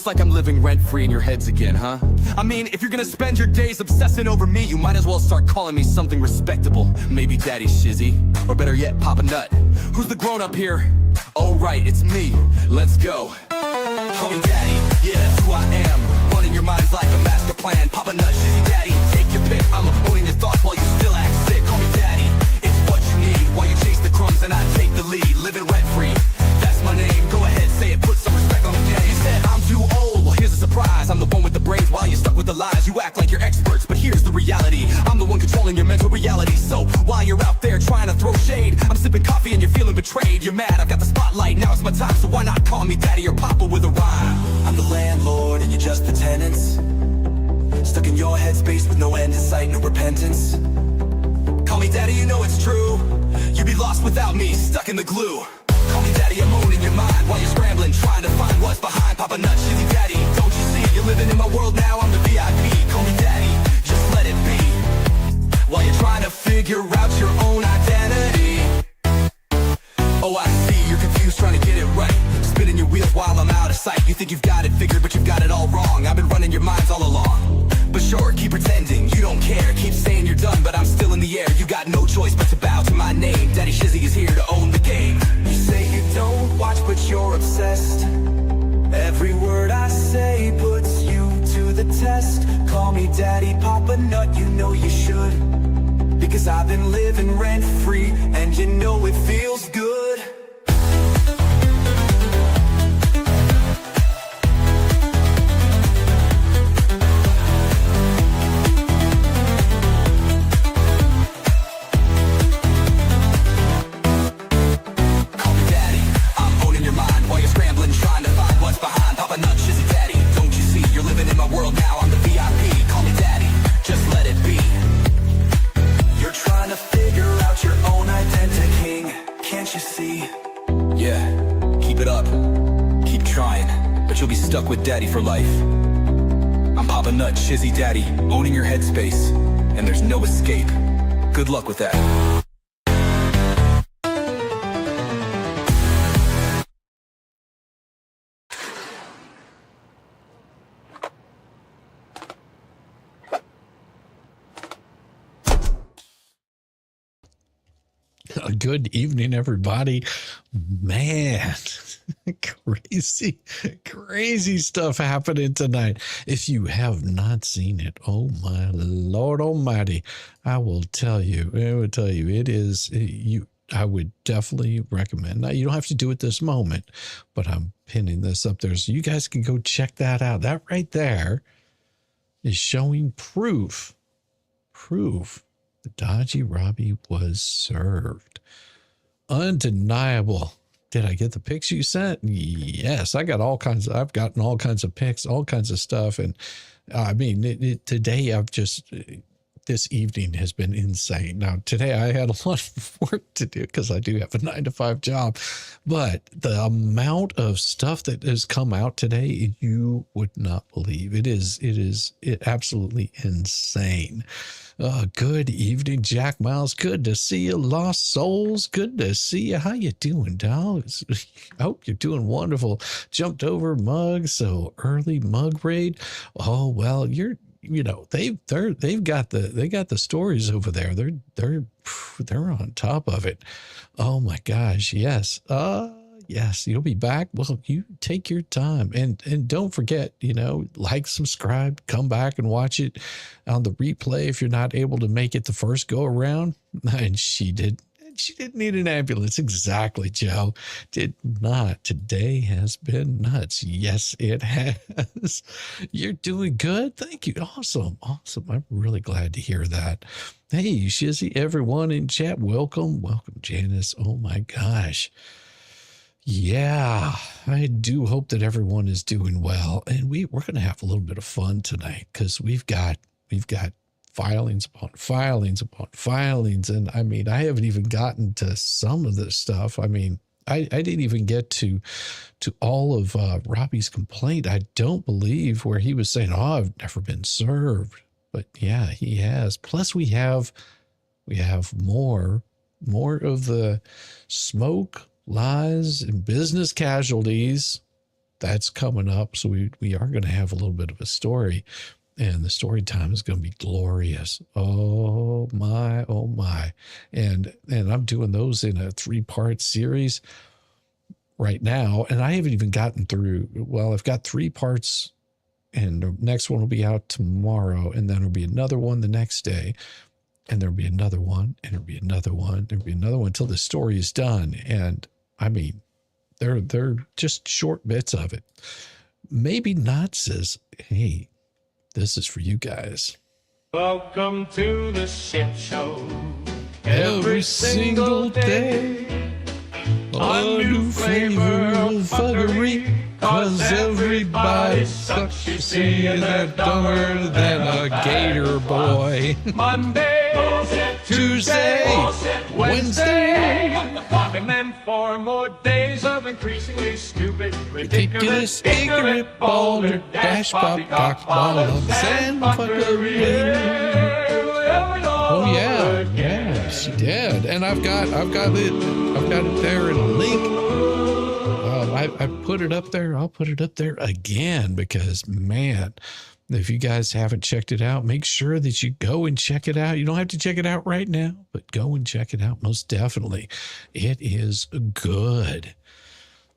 Looks like I'm living rent-free in your heads again, huh? I mean, if you're gonna spend your days obsessing over me, you might as well start calling me something respectable. Maybe Daddy Shizzy, or better yet, Papa Nut. Who's the grown-up here? Oh right, it's me. Let's go. Call me Daddy, yeah, that's who I am. Running your minds like a master plan. Papa Nut, Shizzy Daddy, take your pick. I'm owning your thoughts while you still act sick. Call me Daddy, it's what you need. While you chase the crumbs and I take the lead. Living rent-free, that's my name. Go ahead, say it, put some respect on the name. You said I'm too old, well here's a surprise. I'm the one with the brains while you're stuck with the lies. You act like you're experts, but here's the reality. I'm the one controlling your mental reality. So while you're out there trying to throw shade, I'm sipping coffee and you're feeling betrayed. You're mad, I've got the spotlight, now it's my time. So why not call me Daddy or Papa with a rhyme? I'm the landlord and you're just the tenants, stuck in your headspace with no end in sight, no repentance. Call me Daddy, you know it's true. You'd be lost without me, stuck in the glue. Call me Daddy, I'm owning your mind while you're scrambling, trying to find what's behind. Papa Nut, Shizzy Daddy, don't you see? You're living in my world now, I'm the VIP. Call me Daddy, just let it be. While you're trying to figure out your own identity. Oh, I see, you're confused trying to get it right, spinning your wheels while I'm out of sight. You think you've got it figured, but you've got it all wrong. I've been running your minds all along. But sure, keep pretending you don't care. Keep saying you're done, but I'm still in the air. You got no choice but to bow to my name. Daddy Shizzy is here to own the game. You say you don't watch, but you're obsessed. Every word I say puts you to the test. Call me Daddy, Papa Nut, you know you should. Because I've been living rent-free, and you know it feels good. Stuck with Daddy for life. I'm Papa Nut, Shizzy Daddy, owning your headspace, and there's no escape. Good luck with that. Good evening, everybody. Man, crazy stuff happening tonight. If you have not seen it, oh my Lord Almighty, I would tell you, it is, I would definitely recommend. Now, you don't have to do it this moment, but I'm pinning this up there so you guys can go check that out. That right there is showing proof the dodgy Robbie was served. Undeniable. Did I get the pics you sent? Yes, I've gotten all kinds of pics, all kinds of stuff. And I mean, today this evening has been insane. Now, today I had a lot of work to do because I do have a 9-to-5 job, but the amount of stuff that has come out today, you would not believe. It is absolutely insane. Good evening, Jack Miles. Good to see you, Lost Souls. Good to see you. How you doing, dogs? I hope you're doing wonderful. Jumped over Mug, so early Mug raid. Oh well, they've got the stories over there. They're on top of it. Oh my gosh, yes. Yes, you'll be back. Well, you take your time and don't forget, like, subscribe, come back and watch it on the replay if you're not able to make it the first go around. And she didn't need an ambulance. Exactly, Joe. Did not. Today has been nuts. Yes, it has. You're doing good. Thank you. Awesome. I'm really glad to hear that. Hey, Shizzy, everyone in chat. Welcome, Janice. Oh my gosh. Yeah, I do hope that everyone is doing well, and we're going to have a little bit of fun tonight because we've got filings upon filings upon filings, and I mean, I haven't even gotten to some of this stuff. I mean, I didn't even get to all of Robbie's complaint. I don't believe where he was saying, "Oh, I've never been served," but yeah, he has. Plus, we have more of the smoke, lies, and business casualties that's coming up. So we are going to have a little bit of a story, and the story time is going to be glorious. Oh my, oh my. And I'm doing those in a 3-part series right now. And I haven't even gotten through, well, I've got 3 parts, and the next one will be out tomorrow. And then there'll be another one the next day. And there'll be another one, and there'll be another one, there'll be another one until the story is done. And I mean, they're just short bits of it. Maybe not says, hey, this is for you guys. Welcome to the shit show. Every single day, a new flavor of fuckery. Cause everybody sucks, you see, and they're dumber than a gator boy. Monday, bullshit. Tuesday, bullshit. Wednesday, And then 4 more days of increasingly stupid, ridiculous, ignorant, balder, dash, poppycock, bollocks, and fuckery. Oh yeah, she did. And I've got it there in a link. I put it up there. I'll put it up there again because, man, if you guys haven't checked it out, make sure that you go and check it out. You don't have to check it out right now, but go and check it out. Most definitely. It is good.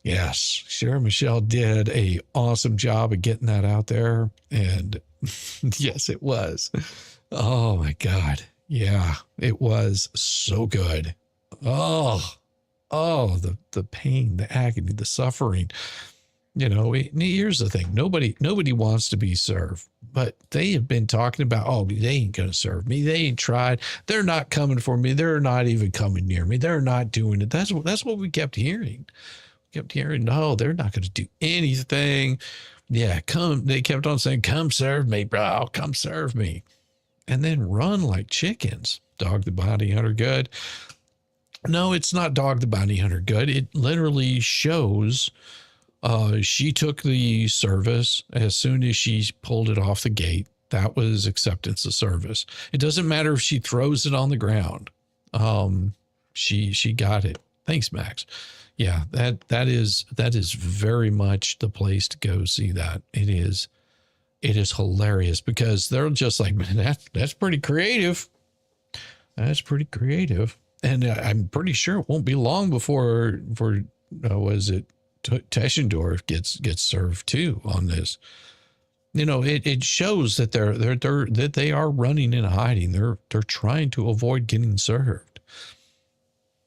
Yes, sure. Michelle did a awesome job of getting that out there. And yes, it was. Oh my God. Yeah, it was so good. Oh, the pain, the agony, the suffering. You know, here's the thing. Nobody wants to be served, but they have been talking about, oh, they ain't going to serve me. They ain't tried. They're not coming for me. They're not even coming near me. They're not doing it. That's what we kept hearing. We kept hearing, no, they're not going to do anything. Yeah, they kept on saying, come serve me, bro. Come serve me. And then run like chickens. Dog the bounty hunter good. No, it's not Dog the Bounty Hunter good. It literally shows she took the service as soon as she pulled it off the gate. That was acceptance of service. It doesn't matter if she throws it on the ground. She got it. Thanks, Max. Yeah, that is very much the place to go see that. It is hilarious because they're just like, man, that's pretty creative. That's pretty creative. And I'm pretty sure it won't be long before Teschendorf gets served too on this. You know, it shows that they are running and hiding. They're trying to avoid getting served.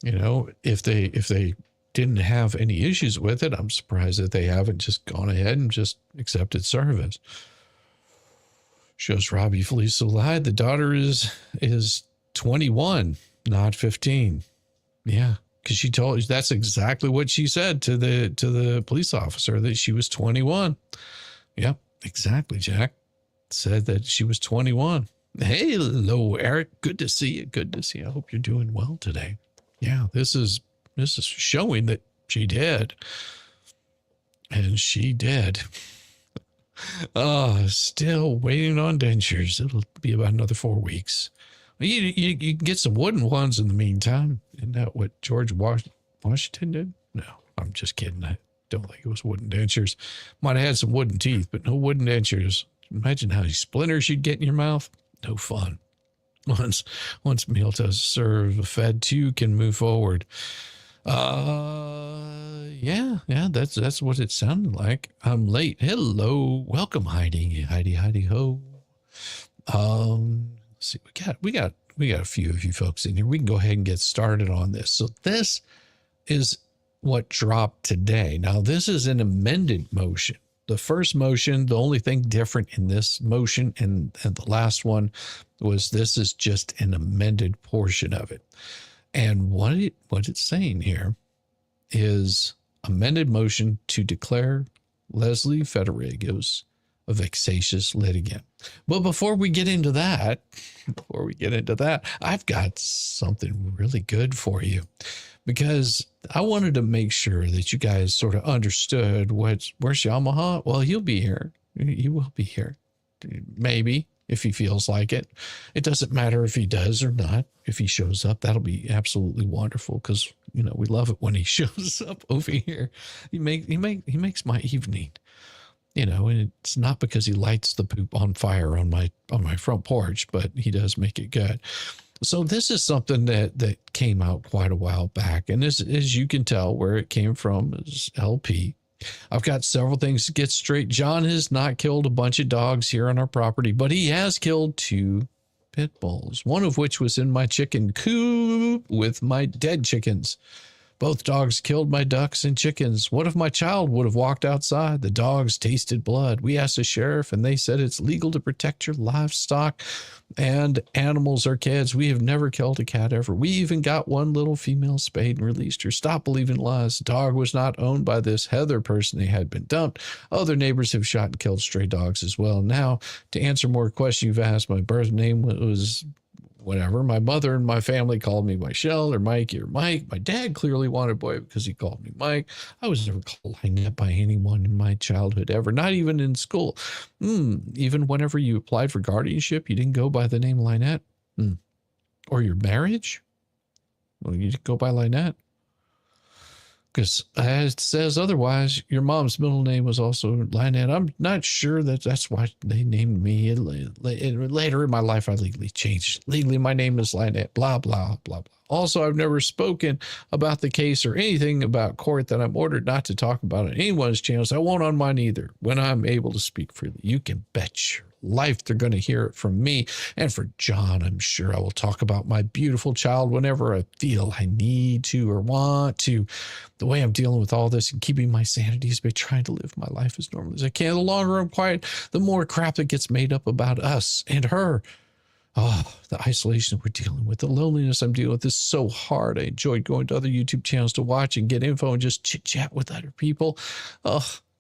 You know, if they didn't have any issues with it, I'm surprised that they haven't just gone ahead and just accepted service. Shows Robbie Felicia lied. The daughter is 21. Not 15. Yeah, because she told, that's exactly what she said to the police officer, that she was 21. Yep, exactly, Jack. Said that she was 21. Hey, hello, Eric. Good to see you. Good to see you. I hope you're doing well today. Yeah, this is showing that she did. And she did. Still waiting on dentures. It'll be about another 4 weeks. You can get some wooden ones in the meantime. Isn't that what George Washington did? No, I'm just kidding. I don't think it was wooden dentures. Might have had some wooden teeth, but no wooden dentures. Imagine how many splinters you'd get in your mouth. No fun. Once meal does serve, Fed 2 can move forward. Yeah, that's what it sounded like. I'm late. Hello, welcome, Heidi, ho. See, we got a few of you folks in here. We can go ahead and get started on this. So this is what dropped today. Now, this is an amended motion. The first motion, the only thing different in this motion and the last one was this is just an amended portion of it. And what it's saying here is amended motion to declare Leslie Federigos a vexatious litigant. But before we get into that, I've got something really good for you, because I wanted to make sure that you guys sort of understood where's Yamaha. Well, he'll be here. He will be here. Maybe. if he feels like it. It doesn't matter if he does or not. If he shows up, that'll be absolutely wonderful because, you know, we love it when he shows up over here. He makes my evening, you know, and it's not because he lights the poop on fire on my front porch, but he does make it good. So this is something that came out quite a while back. And as you can tell, where it came from is LP. I've got several things to get straight. John has not killed a bunch of dogs here on our property, but he has killed 2 pit bulls, one of which was in my chicken coop with my dead chickens. Both dogs killed my ducks and chickens. What if my child would have walked outside? The dogs tasted blood. We asked the sheriff, and they said it's legal to protect your livestock and animals or kids. We have never killed a cat ever. We even got one little female spayed and released her. Stop believing lies. The dog was not owned by this Heather person. They had been dumped. Other neighbors have shot and killed stray dogs as well. Now, to answer more questions you've asked, my birth name was whatever. My mother and my family called me Michelle or Mikey or Mike. My dad clearly wanted boy because he called me Mike. I was never called Lynette by anyone in my childhood ever, not even in school. Even whenever you applied for guardianship, you didn't go by the name Lynette. Or your marriage? Well, you didn't go by Lynette. Because as it says otherwise, your mom's middle name was also Lynette. I'm not sure that's why they named me. Later in my life, I legally changed. Legally, my name is Lynette, blah, blah, blah, blah. Also, I've never spoken about the case or anything about court that I'm ordered not to talk about on anyone's channels. I won't on mine either when I'm able to speak freely. You can bet your life they're going to hear it from me. And for John, I'm sure I will talk about my beautiful child whenever I feel I need to or want to. The way I'm dealing with all this and keeping my sanity is by trying to live my life as normally as I can. The longer I'm quiet, the more crap that gets made up about us and her. Oh, the isolation we're dealing with, the loneliness I'm dealing with is so hard. I enjoyed going to other YouTube channels to watch and get info and just chit chat with other people.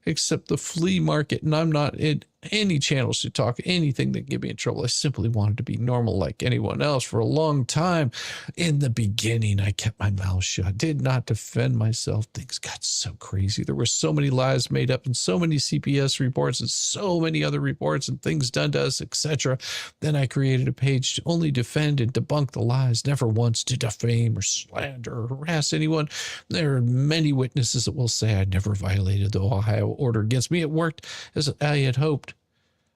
Except the flea market, and I'm not in any channels to talk anything that can get me in trouble. I simply wanted to be normal like anyone else for a long time. In the beginning, I kept my mouth shut, did not defend myself. Things got so crazy. There were so many lies made up and so many CPS reports and so many other reports and things done to us, etc. Then I created a page to only defend and debunk the lies, never once to defame or slander or harass anyone. There are many witnesses that will say I never violated the Ohio order against me. It worked as I had hoped.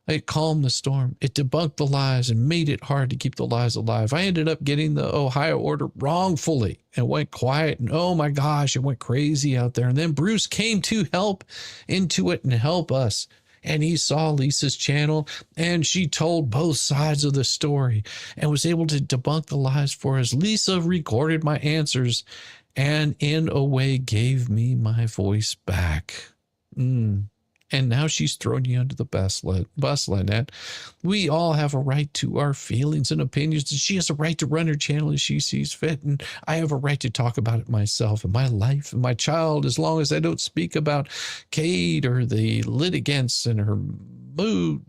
It calmed the storm. It debunked the lies and made it hard to keep the lies alive. I ended up getting the Ohio order wrongfully and went quiet. And oh my gosh, it went crazy out there. And then Bruce came to help into it and help us. And he saw Lisa's channel and she told both sides of the story and was able to debunk the lies for us. Lisa recorded my answers and in a way gave me my voice back. And now she's thrown you under the bus, Lynette. We all have a right to our feelings and opinions. And she has a right to run her channel as she sees fit. And I have a right to talk about it myself and my life and my child, as long as I don't speak about Kate or the litigants and her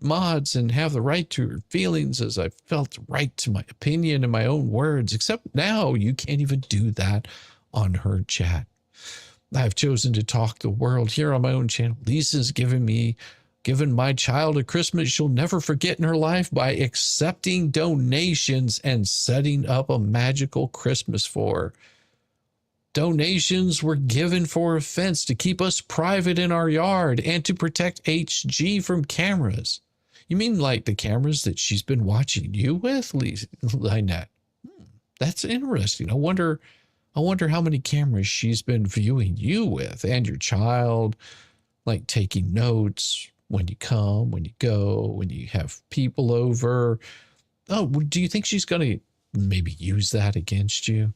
mods and have the right to her feelings as I felt the right to my opinion and my own words. Except now you can't even do that on her chat. I've chosen to talk the world here on my own channel. Lisa's given my child a Christmas she'll never forget in her life by accepting donations and setting up a magical Christmas for her. Donations were given for a fence to keep us private in our yard and to protect HG from cameras. You mean like the cameras that she's been watching you with, Lynette? That's interesting. I wonder how many cameras she's been viewing you with and your child, like taking notes when you come, when you go, when you have people over. Oh, do you think she's going to maybe use that against you?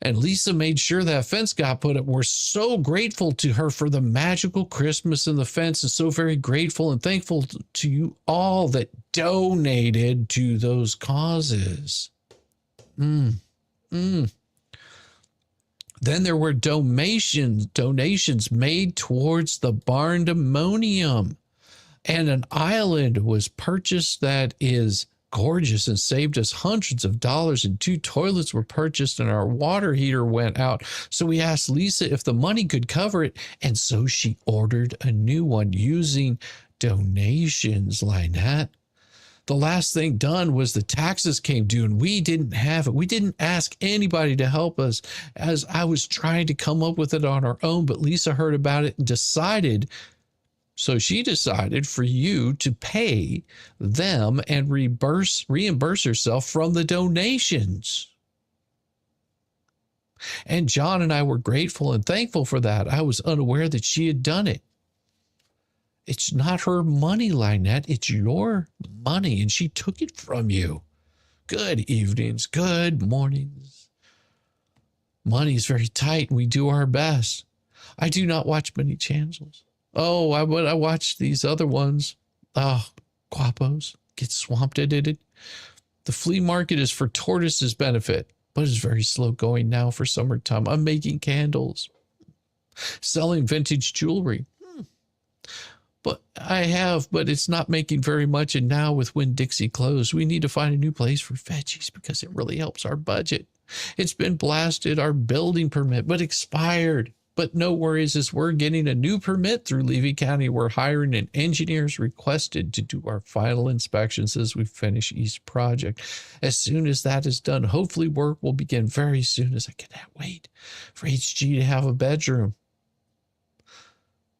And Lisa made sure that fence got put up. We're so grateful to her for the magical Christmas and the fence, and so very grateful and thankful to you all that donated to those causes. Then there were donations made towards the barndemonium, and an island was purchased that is gorgeous and saved us hundreds of dollars, and 2 toilets were purchased and our water heater went out. So we asked Lisa if the money could cover it, and so she ordered a new one using donations, Lynette. The last thing done was the taxes came due and we didn't have it. We didn't ask anybody to help us as I was trying to come up with it on our own, but Lisa heard about it and decided. So she decided for you to pay them and reimburse herself from the donations. And John and I were grateful and thankful for that. I was unaware that she had done it. It's not her money, Lynette. It's your money, and she took it from you. Good evenings, good mornings. Money is very tight, and we do our best. I do not watch many channels. Oh, I watch these other ones. Oh, guapos get swamped in it. The flea market is for tortoises' benefit, but it's very slow going now for summertime. I'm making candles, selling vintage jewelry. But it's not making very much. And now with Winn-Dixie closed, we need to find a new place for veggies because it really helps our budget. It's been blasted, our building permit, but expired. But no worries, as we're getting a new permit through Levy County. We're hiring an engineers requested to do our final inspections as we finish each project. As soon as that is done, hopefully work will begin very soon, as I cannot wait for HG to have a bedroom.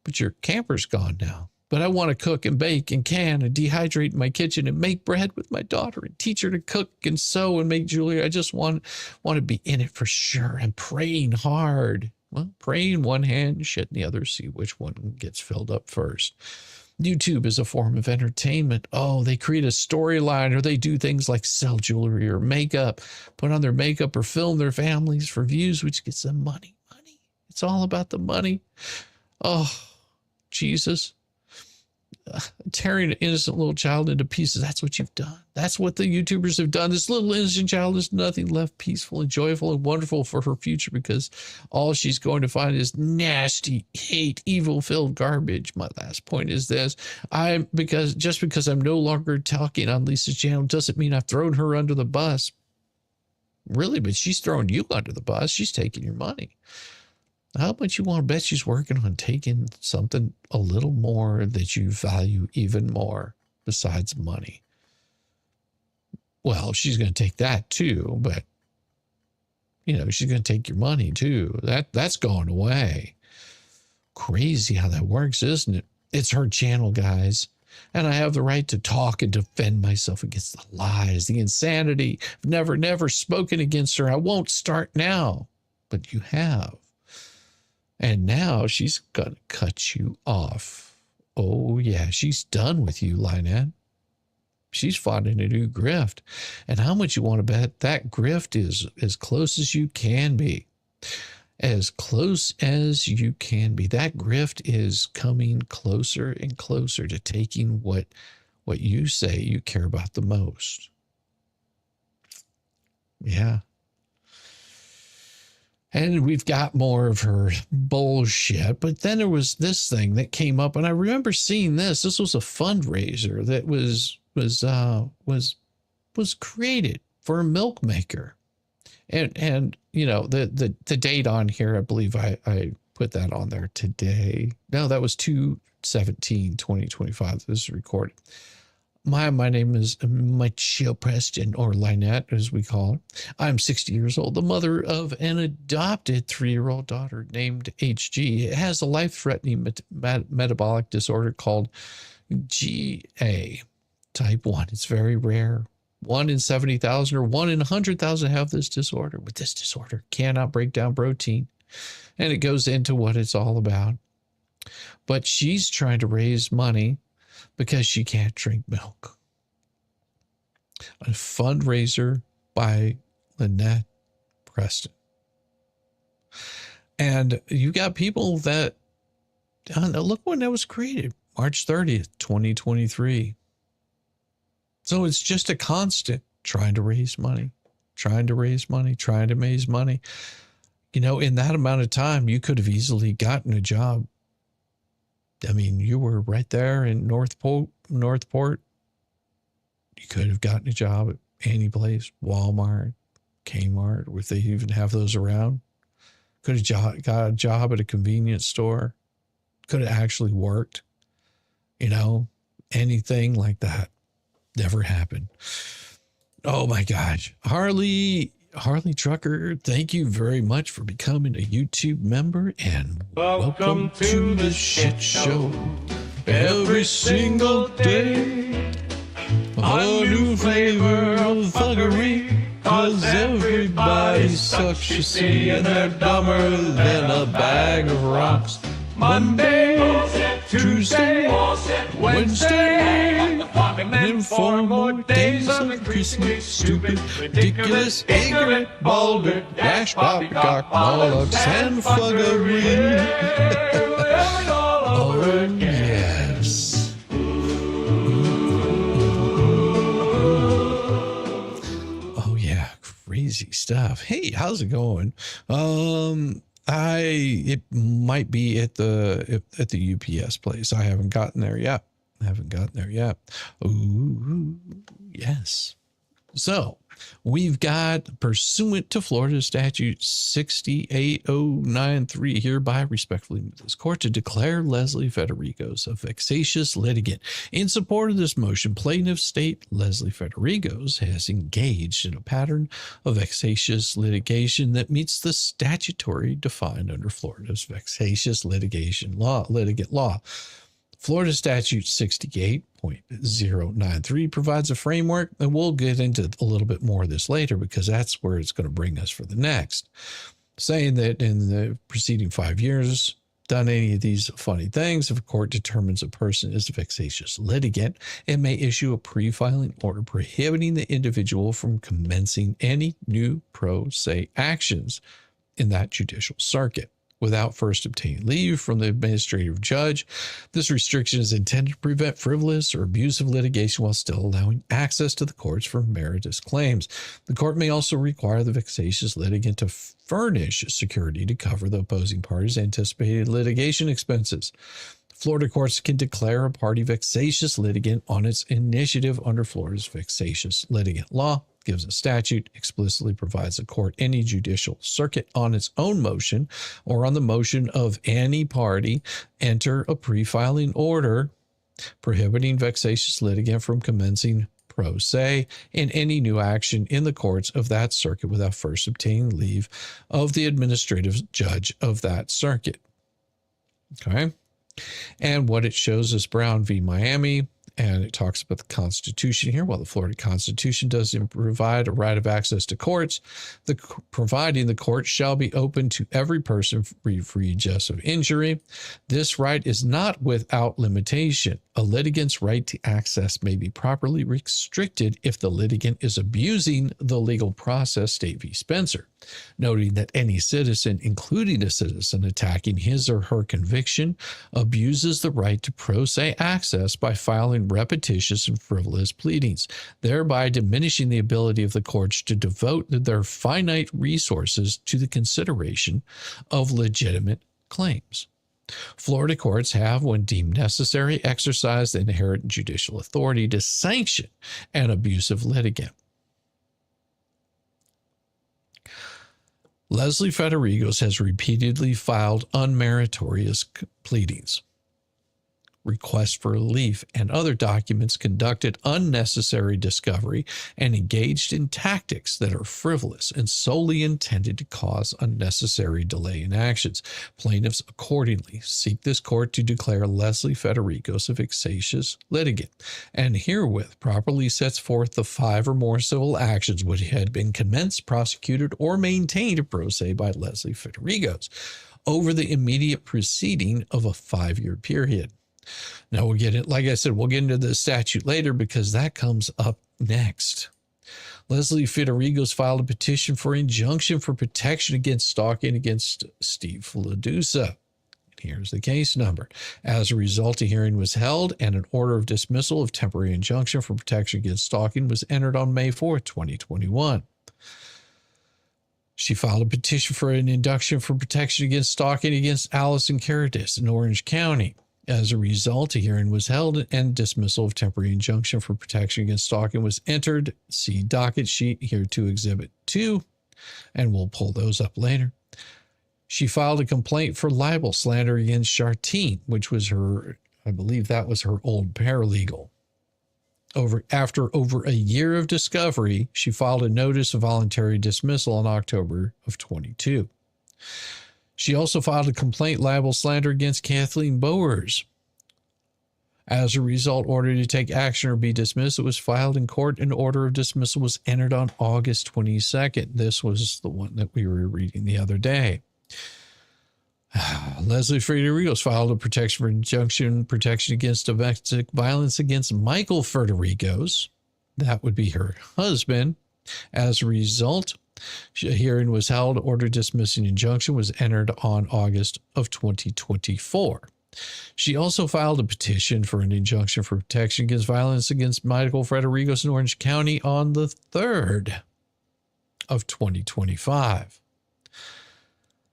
But your camper's gone now. But I want to cook and bake and can and dehydrate in my kitchen and make bread with my daughter and teach her to cook and sew and make jewelry. I just want to be in it for sure. I'm praying hard. Well, praying one hand, shit in the other, see which one gets filled up first. YouTube is a form of entertainment. Oh, they create a storyline, or they do things like sell jewelry or makeup, put on their makeup or film their families for views, which gets them money. It's all about the money. Oh, Jesus. Tearing an innocent little child into pieces. That's what you've done. That's what the YouTubers have done. This little innocent child is nothing left peaceful and joyful and wonderful for her future, because all she's going to find is nasty, hate, evil-filled garbage. My last point is this. Just because I'm no longer talking on Lisa's channel doesn't mean I've thrown her under the bus. Really, but she's throwing you under the bus. She's taking your money. How much you want to bet she's working on taking something a little more that you value even more besides money? Well, she's going to take that too, but she's going to take your money too. That's going away. Crazy how that works, isn't it? It's her channel, guys. And I have the right to talk and defend myself against the lies, the insanity. I've never spoken against her. I won't start now, but you have. And now she's going to cut you off. Oh, yeah, she's done with you, Lynette. She's finding a new grift. And how much you want to bet that grift is as close as you can be? As close as you can be. That grift is coming closer and closer to taking what you say you care about the most. Yeah. And we've got more of her bullshit. But then there was this thing that came up, and I remember seeing this. This was a fundraiser that was created for a milk maker. And the date on here, I believe I put that on there today. No, that was 2/17/2025. This is recorded. My name is Michelle Preston, or Lynette, as we call her. I'm 60 years old, the mother of an adopted 3-year-old daughter named HG. It has a life-threatening metabolic disorder called GA type 1. It's very rare. 1 in 70,000 or 1 in 100,000 have this disorder. With this disorder, cannot break down protein. And it goes into what it's all about. But she's trying to raise money because she can't drink milk. A fundraiser by Lynette Preston. And you got people that, look when that was created, March 30th, 2023. So it's just a constant trying to raise money, trying to raise money, trying to raise money. In that amount of time, you could have easily gotten a job. I mean, you were right there in Northport. You could have gotten a job at any place, Walmart, Kmart, if they even have those around. Could have got a job at a convenience store. Could have actually worked, anything like that. Never happened. Oh my gosh. Harley Trucker, thank you very much for becoming a YouTube member, and welcome to the shit show. Every single day, a new flavor of thuggery, 'cause everybody sucks, you see, and they're dumber than a bag of rocks. Monday, Tuesday, Wednesday, and then 4 more days of increasingly stupid, ridiculous, ignorant, balder, dash, poppycock, bollocks, and fuggery. Oh, yes. Oh, yeah. Crazy stuff. Hey, how's it going? It might be at the UPS place. I haven't gotten there yet. Ooh, yes. So we've got, pursuant to Florida Statute 68093, hereby respectfully move this court to declare Leslie Federigos a vexatious litigant. In support of this motion, plaintiff state Leslie Federigos has engaged in a pattern of vexatious litigation that meets the statutory defined under Florida's vexatious litigant law. Florida Statute 68.093 provides a framework, and we'll get into a little bit more of this later because that's where it's going to bring us for the next. Saying that in the preceding 5 years, done any of these funny things, if a court determines a person is a vexatious litigant, it may issue a pre-filing order prohibiting the individual from commencing any new pro se actions in that judicial circuit without first obtaining leave from the administrative judge. This restriction is intended to prevent frivolous or abusive litigation while still allowing access to the courts for meritless claims. The court may also require the vexatious litigant to furnish security to cover the opposing party's anticipated litigation expenses. Florida courts can declare a party vexatious litigant on its initiative under Florida's vexatious litigant law. Gives a statute, explicitly provides a court any judicial circuit on its own motion or on the motion of any party enter a pre-filing order prohibiting vexatious litigant from commencing pro se in any new action in the courts of that circuit without first obtaining leave of the administrative judge of that circuit. Okay. And what it shows is Brown v. Miami. And it talks about the Constitution here. While the Florida Constitution doesn't provide a right of access to courts, providing the court shall be open to every person free for redress of injury. This right is not without limitation. A litigant's right to access may be properly restricted if the litigant is abusing the legal process, State v. Spencer, noting that any citizen, including a citizen attacking his or her conviction, abuses the right to pro se access by filing repetitious and frivolous pleadings, thereby diminishing the ability of the courts to devote their finite resources to the consideration of legitimate claims. Florida courts have, when deemed necessary, exercised the inherent judicial authority to sanction an abusive litigant. Leslie Federigos has repeatedly filed unmeritorious pleadings, requests for relief, and other documents, conducted unnecessary discovery, and engaged in tactics that are frivolous and solely intended to cause unnecessary delay in actions. Plaintiffs accordingly seek this court to declare Leslie Federigos a vexatious litigant, and herewith properly sets forth the 5 or more civil actions which had been commenced, prosecuted, or maintained pro se by Leslie Federigos over the immediate preceding of a 5-year period. Now we'll get it. Like I said, we'll get into the statute later because that comes up next. Leslie Federigos filed a petition for injunction for protection against stalking against Steve Ladusa. Here's the case number. As a result, a hearing was held and an order of dismissal of temporary injunction for protection against stalking was entered on May 4th, 2021. She filed a petition for an injunction for protection against stalking against Allison Caritas in Orange County. As a result, a hearing was held and dismissal of temporary injunction for protection against stalking was entered. See docket sheet here to Exhibit 2, and we'll pull those up later. She filed a complaint for libel slander against Chartine, which was her, I believe that was her old paralegal. After over a year of discovery, she filed a notice of voluntary dismissal in October of 22. She also filed a complaint libel slander against Kathleen Bowers. As a result, order to take action or be dismissed, it was filed in court. An order of dismissal was entered on August 22nd. This was the one that we were reading the other day. Leslie Federigos filed a protection for injunction protection against domestic violence against Michael Federigos. That would be her husband. As a result, a hearing was held. Order dismissing injunction was entered on August of 2024. She also filed a petition for an injunction for protection against violence against Michael Federigos in Orange County on the 3rd of 2025.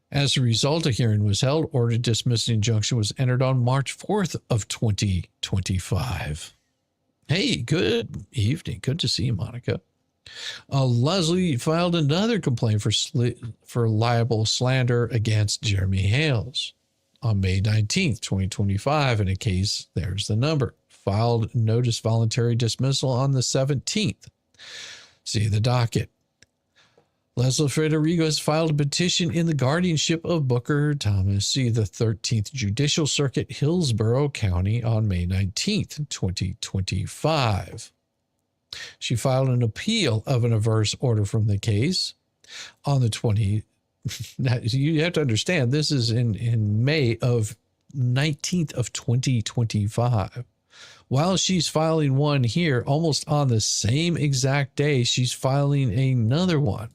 As a result, a hearing was held. Order dismissing injunction was entered on March 4th of 2025. Hey, good evening. Good to see you, Monica. Leslie filed another complaint for libel slander against Jeremy Hales on May 19th, 2025. In a case, there's the number. Filed notice voluntary dismissal on the 17th. See the docket. Leslie Federigos filed a petition in the guardianship of Booker Thomas. See the 13th Judicial Circuit, Hillsborough County on May 19th, 2025. She filed an appeal of an adverse order from the case on the 20th. Now, you have to understand, this is in May of 19th of 2025. While she's filing one here, almost on the same exact day, she's filing another one.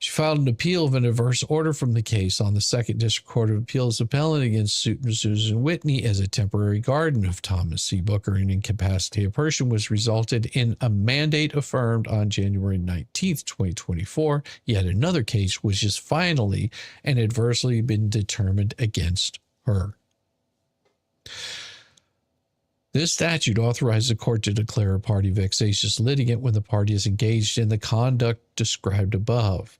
She filed an appeal of an adverse order from the case on the 2nd District Court of Appeals appellant against Susan Whitney as a temporary guardian of Thomas C. Booker in incapacity of person, which resulted in a mandate affirmed on January 19th, 2024. Yet another case was just finally and adversely been determined against her. This statute authorizes the court to declare a party vexatious litigant when the party is engaged in the conduct described above.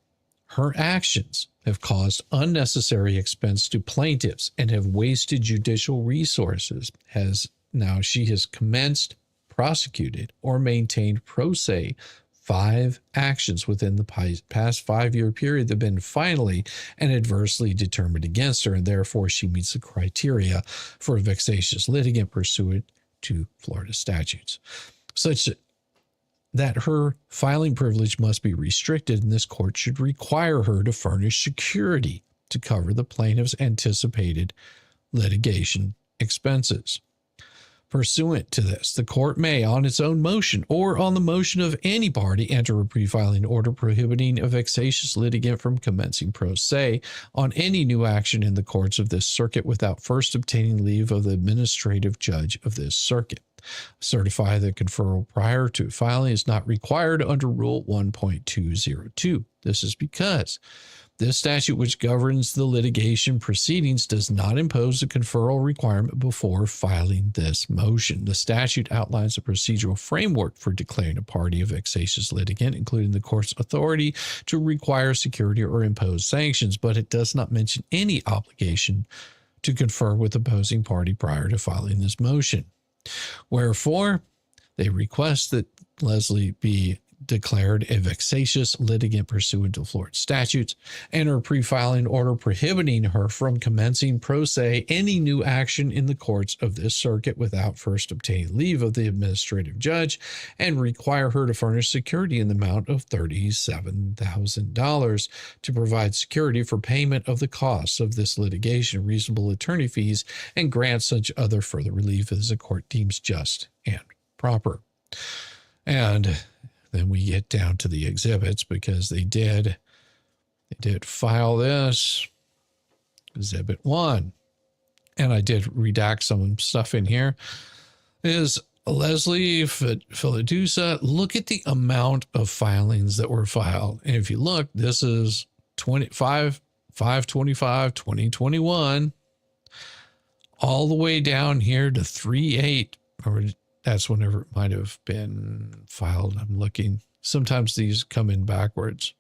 Her actions have caused unnecessary expense to plaintiffs and have wasted judicial resources. She has commenced, prosecuted, or maintained pro se 5 actions within the past 5-year period that have been finally and adversely determined against her, and therefore she meets the criteria for a vexatious litigant pursuant to Florida statutes, such that her filing privilege must be restricted, and this court should require her to furnish security to cover the plaintiff's anticipated litigation expenses. Pursuant to this, the court may, on its own motion or on the motion of any party, enter a pre-filing order prohibiting a vexatious litigant from commencing pro se on any new action in the courts of this circuit without first obtaining leave of the administrative judge of this circuit. Certify that conferral prior to filing is not required under Rule 1.202. This is because this statute, which governs the litigation proceedings, does not impose a conferral requirement before filing this motion. The statute outlines a procedural framework for declaring a party a vexatious litigant, including the court's authority to require security or impose sanctions, but it does not mention any obligation to confer with the opposing party prior to filing this motion. Wherefore, they request that Leslie be declared a vexatious litigant pursuant to Florida statutes, and her pre-filing order prohibiting her from commencing pro se any new action in the courts of this circuit without first obtaining leave of the administrative judge, and require her to furnish security in the amount of $37,000 to provide security for payment of the costs of this litigation, reasonable attorney fees, and grant such other further relief as the court deems just and proper. And then we get down to the exhibits, because they did file this exhibit 1, and I did redact some stuff in here. Is Leslie Federigos. Look at the amount of filings that were filed, and if you look, this is 5/25/2021 all the way down here to 3/8, or that's whenever it might have been filed. I'm looking. Sometimes these come in backwards.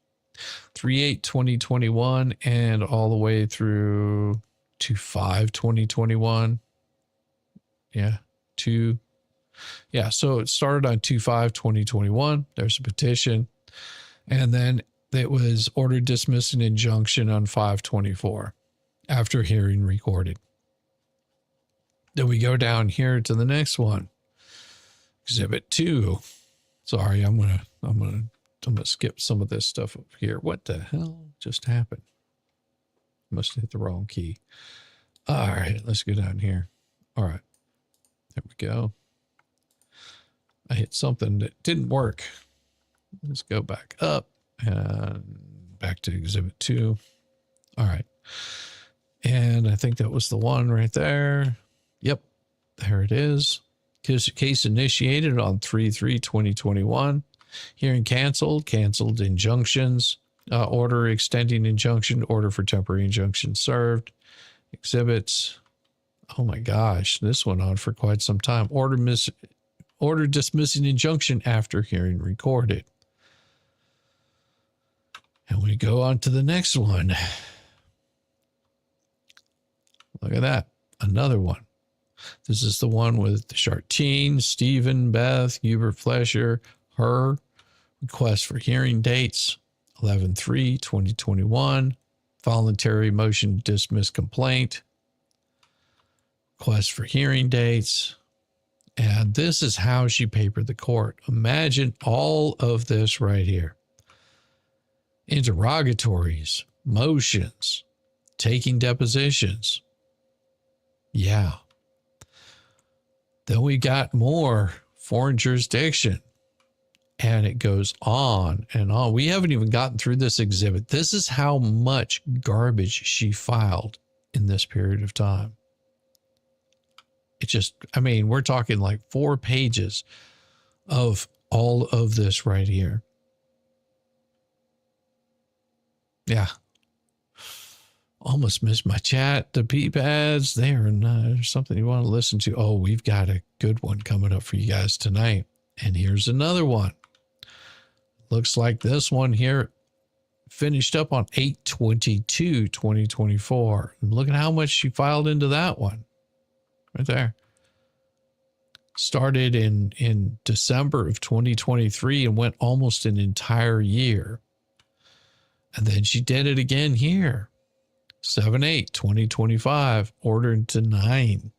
3/8/2021 and all the way through to 5/2021. Yeah, 2 Yeah, so it started on 2/5/2021. There's a petition. And then it was ordered dismissed an injunction on 5/24 after hearing recorded. Then we go down here to the next one. Exhibit 2. Sorry, I'm gonna skip some of this stuff up here. What the hell just happened? Must have hit the wrong key. All right, let's go down here. All right, there we go. I hit something that didn't work. Let's go back up and back to exhibit 2. All right. And I think that was the one right there. Yep, there it is. Case initiated on 3/3/2021. Hearing canceled injunctions, order extending injunction, order for temporary injunction served. Exhibits. Oh my gosh, this went on for quite some time. Order dismissing injunction after hearing recorded. And we go on to the next one. Look at that. Another one. This is the one with Chartine, Stephen, Beth, Hubert Flesher, her. Request for hearing dates. 11/3/2021. Voluntary motion to dismiss complaint. Request for hearing dates. And this is how she papered the court. Imagine all of this right here. Interrogatories, motions, taking depositions. Yeah. Then we got more foreign jurisdiction. And it goes on and on. We haven't even gotten through this exhibit. This is how much garbage she filed in this period of time. It just, I mean, we're talking like 4 pages of all of this right here. Yeah. Almost missed my chat. The P-pads, there's something you want to listen to. Oh, we've got a good one coming up for you guys tonight. And here's another one. Looks like this one here finished up on 8/22/2024. And look at how much she filed into that one. Right there. Started in December of 2023 and went almost an entire year. And then she did it again here. 7/8/2025, ordered to 9.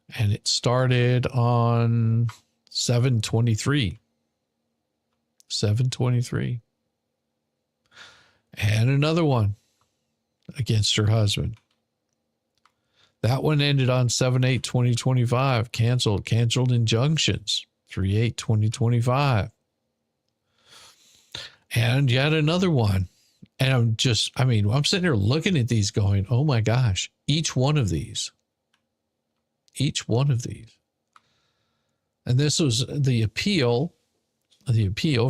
And it started on 7/23. 7/23. And another one against her husband. That one ended on 7/8/2025. Canceled injunctions. 3/8/2025. And yet another one. And I'm sitting here looking at these going, oh my gosh, each one of these. And this was the appeal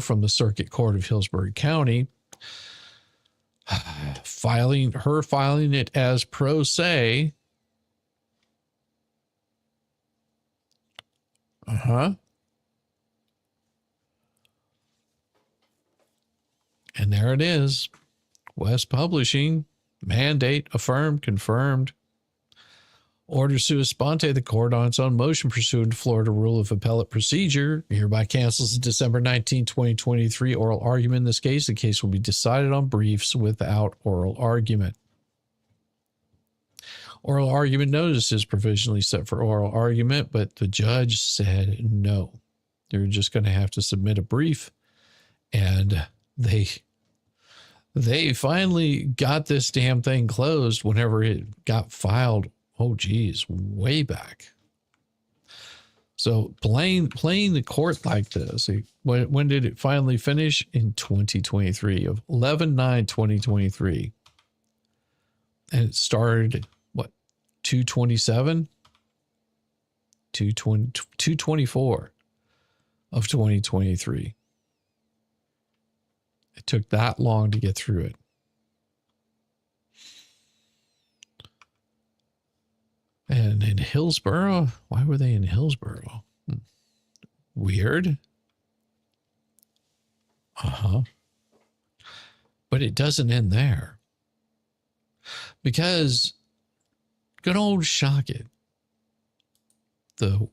from the Circuit Court of Hillsborough County, filing it as pro se. And there it is. West Publishing, mandate, affirmed, confirmed. Order sua sponte, the court on its own motion pursuant to Florida Rule of Appellate Procedure hereby cancels the December 19, 2023 oral argument in this case. The case will be decided on briefs without oral argument. Oral argument notice is provisionally set for oral argument, but the judge said no. They're just going to have to submit a brief, and they finally got this damn thing closed whenever it got filed. Oh, geez, way back. So playing the court like this, when did it finally finish? In 2023, of 11/9/2023. And it started, 2/27? 2/24 of 2023. It took that long to get through it. And in Hillsborough, why were they in Hillsborough? Weird. But it doesn't end there. Because good old Shockett the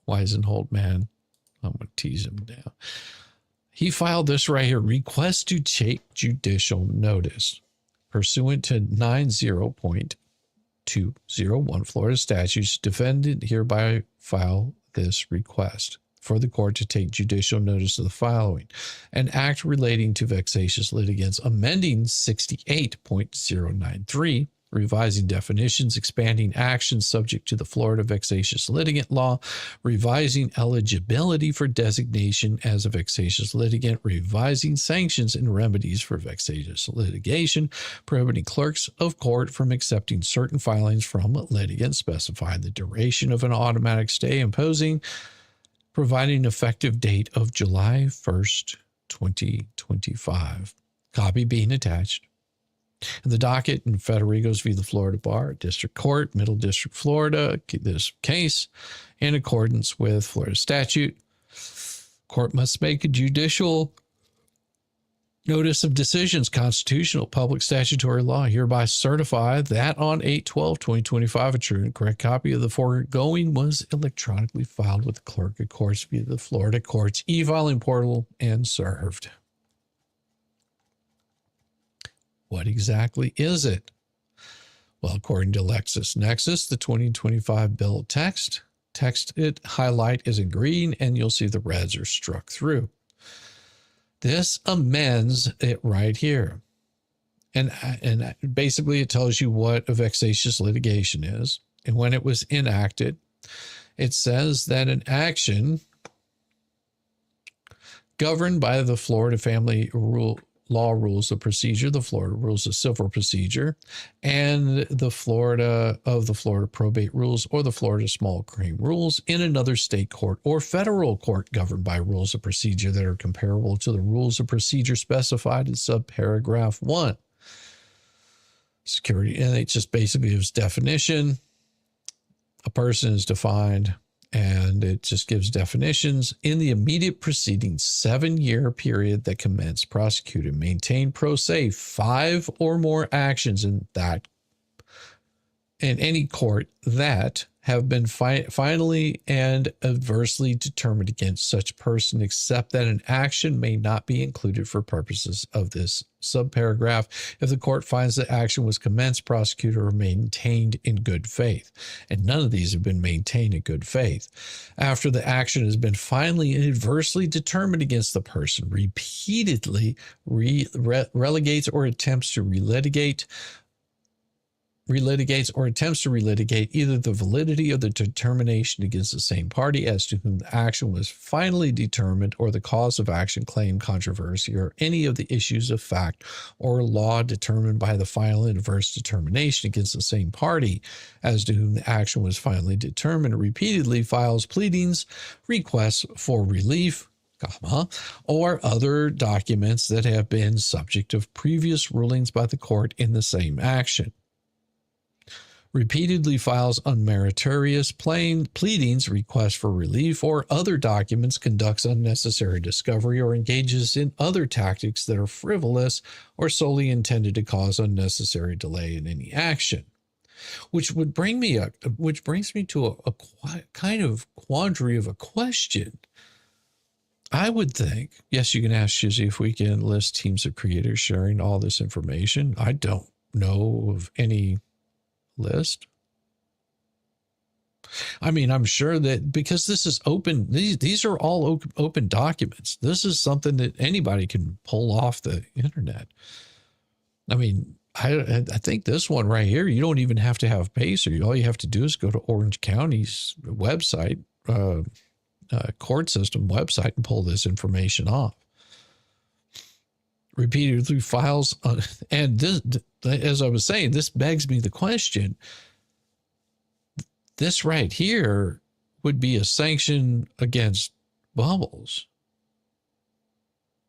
Weisenhold man. I'm going to tease him now. He filed this right here. Request to take judicial notice. Pursuant to 90.201 Florida statutes, defendant hereby file this request for the court to take judicial notice of the following: an act relating to vexatious litigants, amending 68.093, revising definitions, expanding actions subject to the Florida vexatious litigant law, revising eligibility for designation as a vexatious litigant, revising sanctions and remedies for vexatious litigation, prohibiting clerks of court from accepting certain filings from litigants, specifying the duration of an automatic stay, imposing, providing an effective date of July 1st, 2025. Copy being attached. And the docket in Federigos v. the Florida Bar District Court, Middle District, Florida, this case, in accordance with Florida statute, court must make a judicial notice of decisions, constitutional, public statutory law, hereby certify that on 8/12/2025, a true and correct copy of the foregoing was electronically filed with the clerk of courts via the Florida Courts e-filing portal and served. What exactly is it? Well, according to LexisNexis, the 2025 bill text it, highlight is in green, and you'll see the reds are struck through. This amends it right here. And basically it tells you what a vexatious litigation is. And when it was enacted, it says that an action governed by the Florida Family Law Rules of Procedure, the Florida Rules of Civil Procedure, and the Florida Probate Rules or the Florida Small Claim Rules in another state court or federal court governed by rules of procedure that are comparable to the rules of procedure specified in subparagraph 1. Security, and it just basically gives definition. A person is defined, and it just gives definitions. In the immediate preceding 7-year period that commenced, prosecuted, maintained pro se 5 or more actions in any court that have been finally and adversely determined against such person, except that an action may not be included for purposes of this subparagraph if the court finds that action was commenced, prosecuted, or maintained in good faith. And none of these have been maintained in good faith. After the action has been finally and adversely determined against the person, repeatedly relitigates or attempts to relitigate either the validity of the determination against the same party as to whom the action was finally determined, or the cause of action, claim, controversy, or any of the issues of fact or law determined by the final and adverse determination against the same party as to whom the action was finally determined, repeatedly files pleadings, requests for relief, or other documents that have been subject of previous rulings by the court in the same action. Repeatedly files unmeritorious pleadings, requests for relief, or other documents, conducts unnecessary discovery, or engages in other tactics that are frivolous or solely intended to cause unnecessary delay in any action. Which brings me to a kind of quandary of a question. I would think, yes, you can ask Shizzy if we can list teams of creators sharing all this information. I don't know of any list. I mean, I'm sure that because this is open, these are all open documents. This is something that anybody can pull off the internet. I mean, I think this one right here, you don't even have to have Pacer. All you have to do is go to Orange County's website, court system website, and pull this information off. Repeatedly files, and this, as I was saying, this begs me the question. This right here would be a sanction against Bubbles,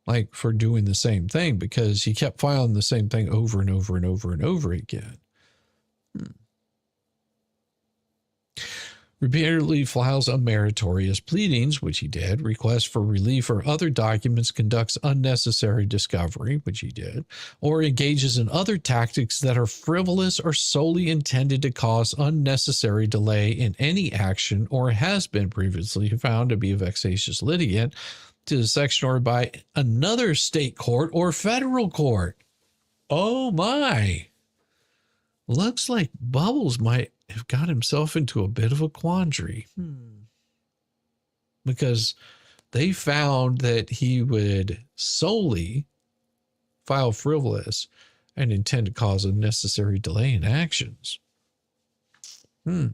like for doing the same thing, because he kept filing the same thing over and over and over and over again. repeatedly files unmeritorious pleadings, which he did, requests for relief or other documents, conducts unnecessary discovery, which he did, or engages in other tactics that are frivolous or solely intended to cause unnecessary delay in any action, or has been previously found to be a vexatious litigant to the section ordered by another state court or federal court. Oh my. Looks like Bubbles might have got himself into a bit of a quandary. Because they found that he would solely file frivolous and intend to cause unnecessary delay in actions. I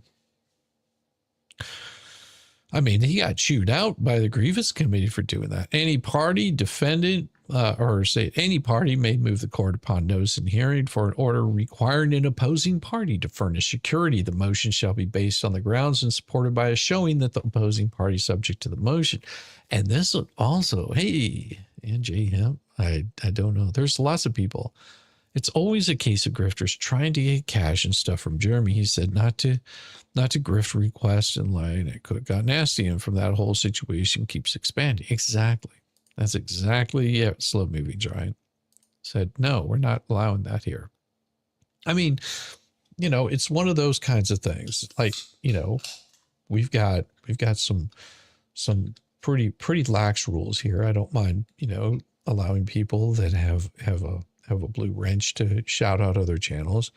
mean, he got chewed out by the grievance committee for doing that. Any party, defendant, any party may move the court upon notice and hearing for an order requiring an opposing party to furnish security. The motion shall be based on the grounds and supported by a showing that the opposing party is subject to the motion. And this would also, hey, NJ Hemp, I don't know. There's lots of people. It's always a case of grifters trying to get cash and stuff from Jeremy. He said not to grift requests and lie, and it could have got nasty. And from that whole situation keeps expanding. Exactly. That's exactly it. Slow moving giant said, no, we're not allowing that here. I mean, you know, it's one of those kinds of things. Like, you know, we've got some pretty lax rules here. I don't mind, you know, allowing people that have a blue wrench to shout out other channels,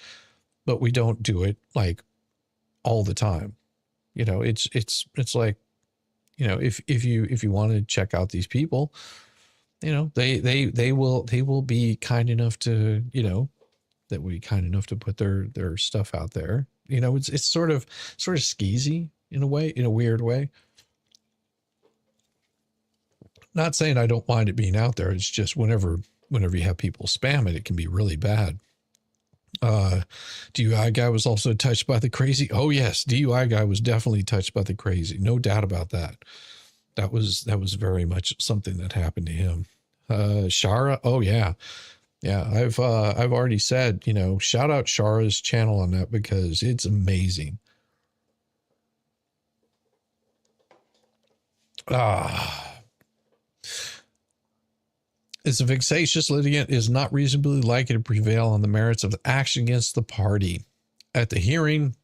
but we don't do it like all the time. You know, it's like, you know, if you want to check out these people, you know, they will be kind enough to, you know, that we kind enough to put their stuff out there. You know, it's sort of skeezy in a way, in a weird way. Not saying I don't mind it being out there. It's just whenever you have people spam it, it can be really bad. DUI guy was also touched by the crazy. Oh yes. DUI guy was definitely touched by the crazy. No doubt about that. That was very much something that happened to him. Shara. Oh yeah. Yeah. I've already said, you know, shout out Shara's channel on that because it's amazing. As a vexatious litigant is not reasonably likely to prevail on the merits of the action against the party. At the hearing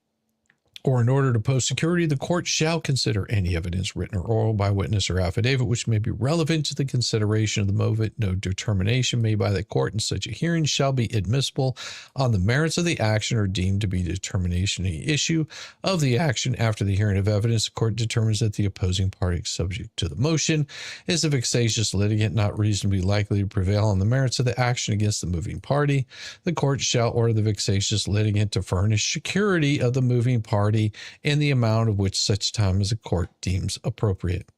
or in order to post security, the court shall consider any evidence written or oral by witness or affidavit which may be relevant to the consideration of the motive. No determination made by the court in such a hearing shall be admissible on the merits of the action or deemed to be determination of the issue of the action. After the hearing of evidence, the court determines that the opposing party subject to the motion is a vexatious litigant not reasonably likely to prevail on the merits of the action against the moving party. The court shall order the vexatious litigant to furnish security of the moving party in the amount of which such time as the court deems appropriate.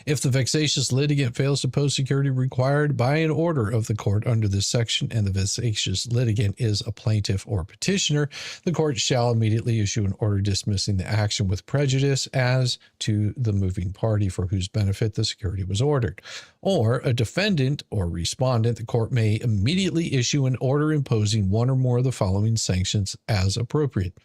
If the vexatious litigant fails to post security required by an order of the court under this section and the vexatious litigant is a plaintiff or petitioner, the court shall immediately issue an order dismissing the action with prejudice as to the moving party for whose benefit the security was ordered. Or a defendant or respondent, the court may immediately issue an order imposing one or more of the following sanctions as appropriate.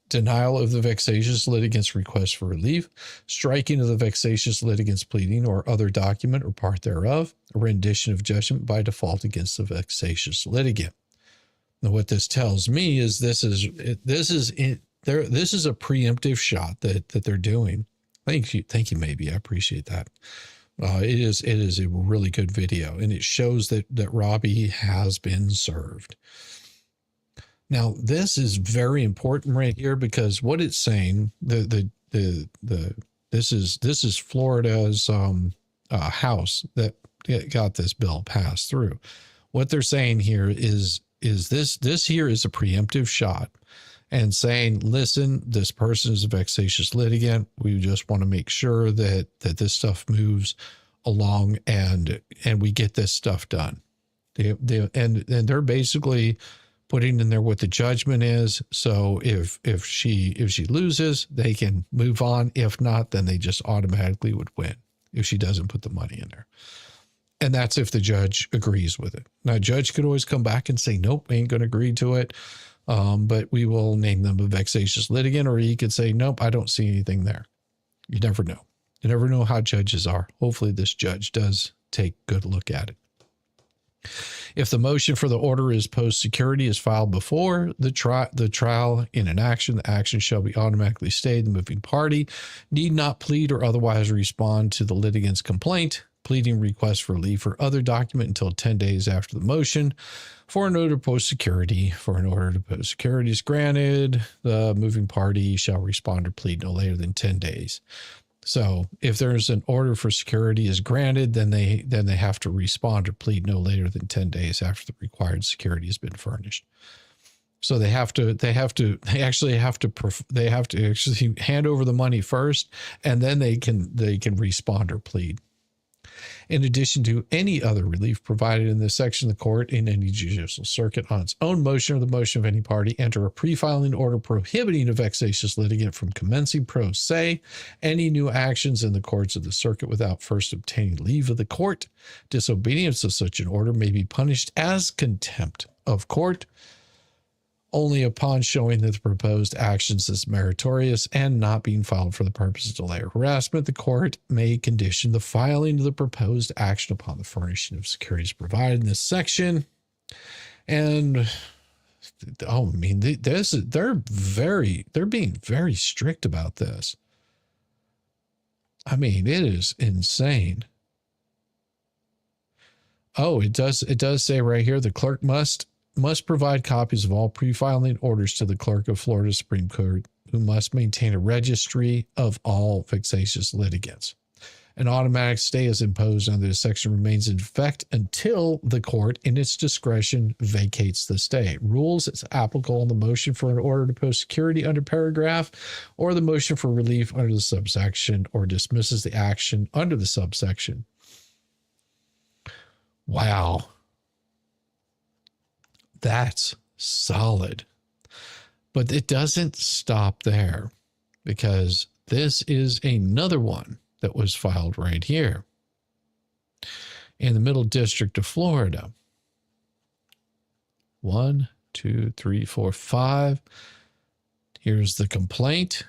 Denial of the vexatious litigant's request for relief, striking of the vexatious litigant's pleading or other document or part thereof, a rendition of judgment by default against the vexatious litigant. Now, what this tells me is this is a preemptive shot that they're doing. Thank you, maybe. I appreciate that. It is a really good video, and it shows that Robbie has been served. Now, this is very important right here because what it's saying, this is Florida's House that got this bill passed through. What they're saying here is this here is a preemptive shot and saying, listen, this person is a vexatious litigant. We just want to make sure that this stuff moves along and we get this stuff done. And they're basically putting in there what the judgment is. So if she loses, they can move on. If not, then they just automatically would win if she doesn't put the money in there. And that's if the judge agrees with it. Now, a judge could always come back and say, nope, we ain't going to agree to it. But we will name them a vexatious litigant, or he could say, nope, I don't see anything there. You never know. You never know how judges are. Hopefully this judge does take a good look at it. If the motion for the order is post security is filed before the trial in an action, the action shall be automatically stayed. The moving party need not plead or otherwise respond to the litigant's complaint, pleading request for relief or other document until 10 days after the motion for an order post security. For an order to post security is granted, the moving party shall respond or plead no later than 10 days. So if there's an order for security is granted, then they have to respond or plead no later than 10 days after the required security has been furnished. So they actually have to hand over the money first, and then they can respond or plead. In addition to any other relief provided in this section, the court in any judicial circuit on its own motion or the motion of any party enter a pre-filing order prohibiting a vexatious litigant from commencing pro se any new actions in the courts of the circuit without first obtaining leave of the court. Disobedience of such an order may be punished as contempt of court only upon showing that the proposed actions is meritorious and not being filed for the purpose of delay or harassment. The court may condition the filing of the proposed action upon the furnishing of securities provided in this section. And they're being very strict about this. I mean, it is insane. Oh, it does say right here, the clerk must provide copies of all pre-filing orders to the clerk of Florida Supreme Court, who must maintain a registry of all vexatious litigants. An automatic stay is imposed under this section remains in effect until the court, in its discretion, vacates the stay. Rules is applicable on the motion for an order to post security under paragraph or the motion for relief under the subsection or dismisses the action under the subsection. Wow. That's solid. But it doesn't stop there, because this is another one that was filed right here in the Middle District of Florida. 1, 2, 3, 4, 5. Here's the complaint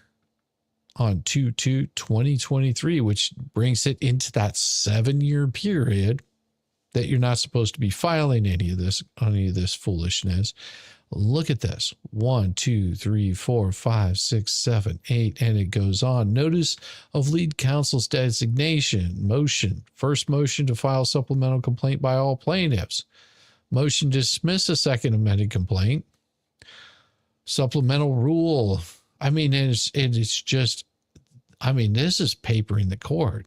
on 2/2/2023, which brings it into that 7-year period that you're not supposed to be filing any of this foolishness. Look at this. 1, 2, 3, 4, 5, 6, 7, 8, and it goes on. Notice of lead counsel's designation. Motion. First motion to file supplemental complaint by all plaintiffs. Motion to dismiss a second amended complaint. Supplemental rule. I mean, it's just, I mean, this is papering the court.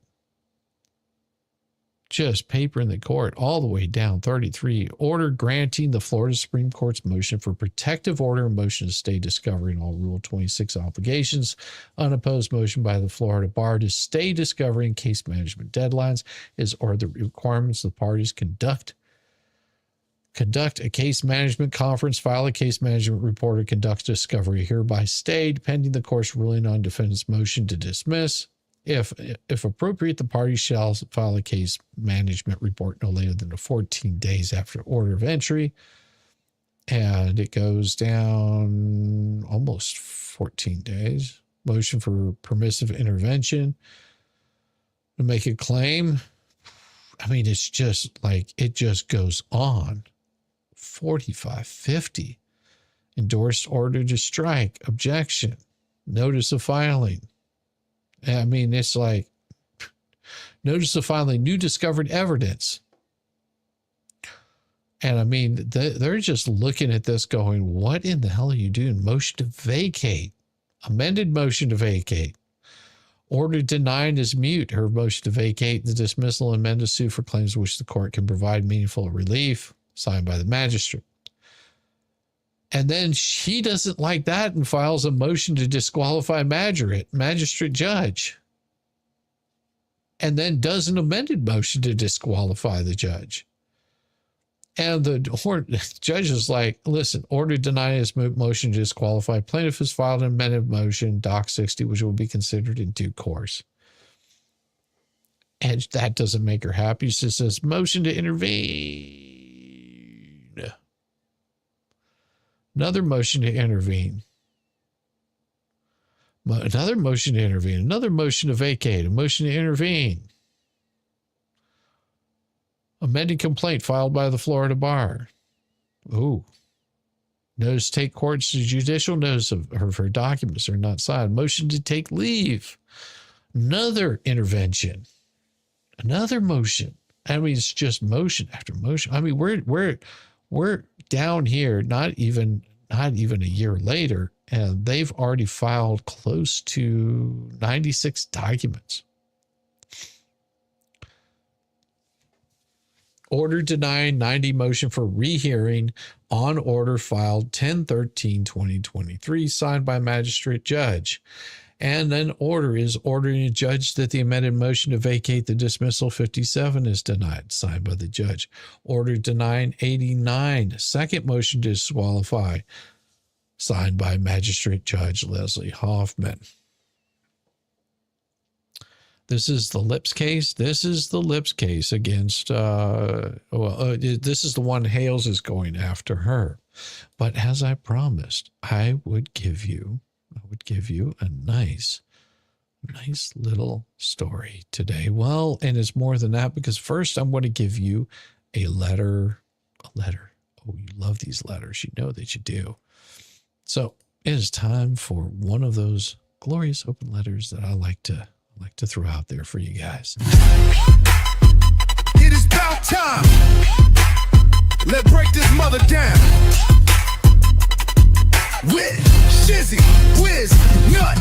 Just paper in the court all the way down. 33, order granting the Florida Supreme Court's motion for protective order and motion to stay discovery and all Rule 26 obligations. Unopposed motion by the Florida Bar to stay discovery and case management deadlines is or the requirements the parties conduct a case management conference, file a case management report, or conduct discovery hereby stayed pending the court's ruling on defendant's motion to dismiss. If appropriate, the party shall file a case management report no later than 14 days after order of entry. And it goes down almost 14 days. Motion for permissive intervention to make a claim. I mean, it's just like, it just goes on. 45, 50. Endorsed order to strike. Objection. Notice of filing. I mean, it's like notice of filing new discovered evidence. And I mean, they're just looking at this going, what in the hell are you doing? Motion to vacate. Amended motion to vacate. Order denied is mute. Her motion to vacate the dismissal and amend a suit for claims which the court can provide meaningful relief, signed by the magistrate. And then she doesn't like that and files a motion to disqualify magistrate judge. And then does an amended motion to disqualify the judge. And the judge is like, listen, order denied his motion to disqualify. Plaintiff has filed an amended motion, Doc 60, which will be considered in due course. And that doesn't make her happy. She says, motion to intervene. Another motion to intervene. Another motion to intervene. Another motion to vacate. A motion to intervene. Amended complaint filed by the Florida Bar. Ooh. Notice take courts to judicial notice of her documents are not signed. Motion to take leave. Another intervention. Another motion. I mean, it's just motion after motion. I mean, we're down here, not even a year later, and they've already filed close to 96 documents. Order denying 90 motion for rehearing on order filed 10/13/2023, signed by magistrate judge. And then order is ordering a judge that the amended motion to vacate the dismissal 57 is denied, signed by the judge. Order denying 89, second motion to disqualify, signed by magistrate judge Leslie Hoffman. This is the Lips case. This is the Lips case against, this is the one Hales is going after her. But as I promised, I would give you a nice little story today. Well, and it's more than that, because first I'm going to give you a letter. Oh, you love these letters. You know that you do. So it is time for one of those glorious open letters that I like to throw out there for you guys. It is about time. Let's break this mother down. With Shizzywhiznut.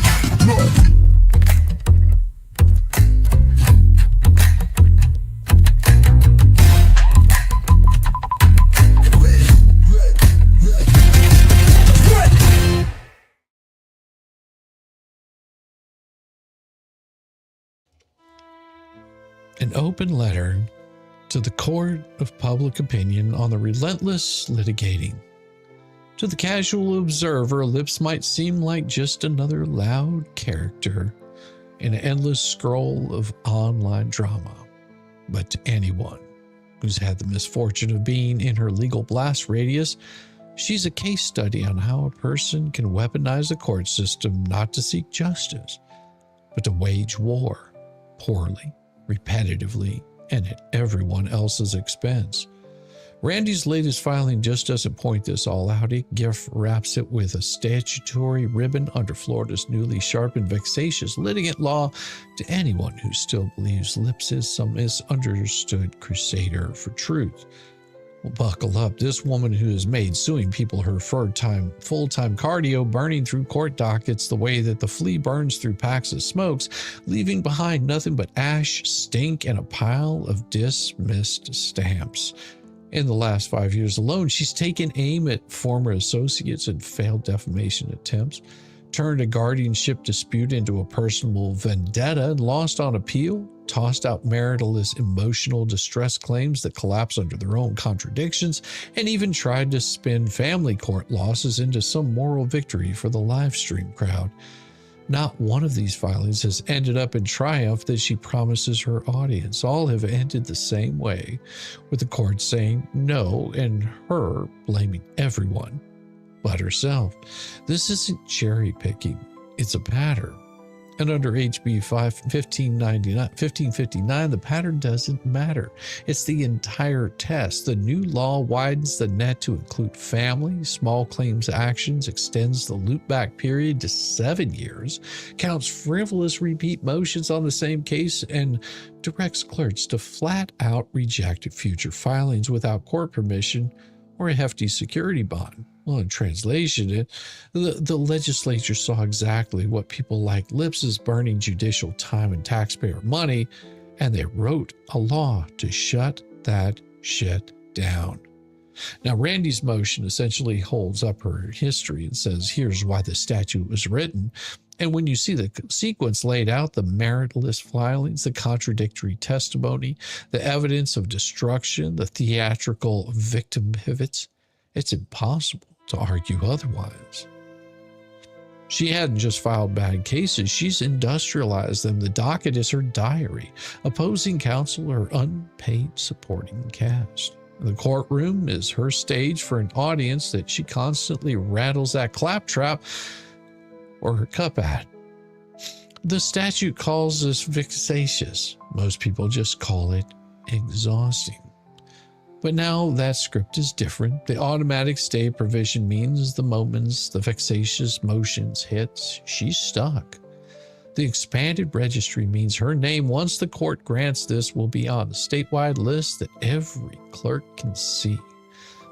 An open letter to the court of public opinion on the relentless litigating. To the casual observer, Lips might seem like just another loud character in an endless scroll of online drama. But to anyone who's had the misfortune of being in her legal blast radius, she's a case study on how a person can weaponize the court system not to seek justice, but to wage war poorly, repetitively, and at everyone else's expense. Randy's latest filing just doesn't point this all out. It gift wraps it with a statutory ribbon under Florida's newly sharpened vexatious litigant law to anyone who still believes Lips is some misunderstood crusader for truth. Well, buckle up. This woman who has made suing people her full-time cardio, burning through court dockets the way that the flea burns through packs of smokes, leaving behind nothing but ash, stink, and a pile of dismissed stamps. In the last 5 years alone, she's taken aim at former associates and failed defamation attempts, turned a guardianship dispute into a personal vendetta, and lost on appeal, tossed out meritless emotional distress claims that collapse under their own contradictions, and even tried to spin family court losses into some moral victory for the live stream crowd. Not one of these filings has ended up in triumph that she promises her audience. All have ended the same way, with the court saying no and her blaming everyone but herself. This isn't cherry picking, it's a pattern. And under HB 1559, the pattern doesn't matter. It's the entire test. The new law widens the net to include family, small claims actions, extends the loopback period to 7 years, counts frivolous repeat motions on the same case, and directs clerks to flat out reject future filings without court permission or a hefty security bond. Well, in translation, the legislature saw exactly what people like Lips is burning judicial time and taxpayer money, and they wrote a law to shut that shit down. Now, Randy's motion essentially holds up her history and says, here's why the statute was written. And when you see the sequence laid out, the meritless filings, the contradictory testimony, the evidence of destruction, the theatrical victim pivots, it's impossible to argue otherwise. She hadn't just filed bad cases, she's industrialized them. The docket is her diary, opposing counsel, her unpaid supporting cast. The courtroom is her stage for an audience that she constantly rattles that claptrap or her cup at. The statute calls this vexatious. Most people just call it exhausting. But now that script is different. The automatic stay provision means the moments the vexatious motions hits, she's stuck. The expanded registry means her name, once the court grants this, will be on a statewide list that every clerk can see.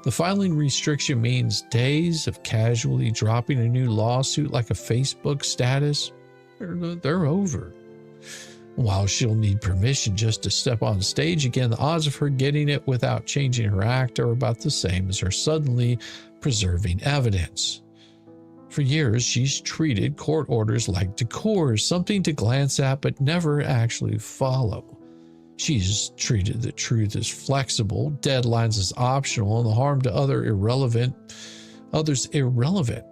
The filing restriction means days of casually dropping a new lawsuit like a Facebook status, they're over. While she'll need permission just to step on stage again, the odds of her getting it without changing her act are about the same as her suddenly preserving evidence. For years, she's treated court orders like decor, something to glance at but never actually follow. She's treated the truth as flexible, deadlines as optional, and the harm to others irrelevant.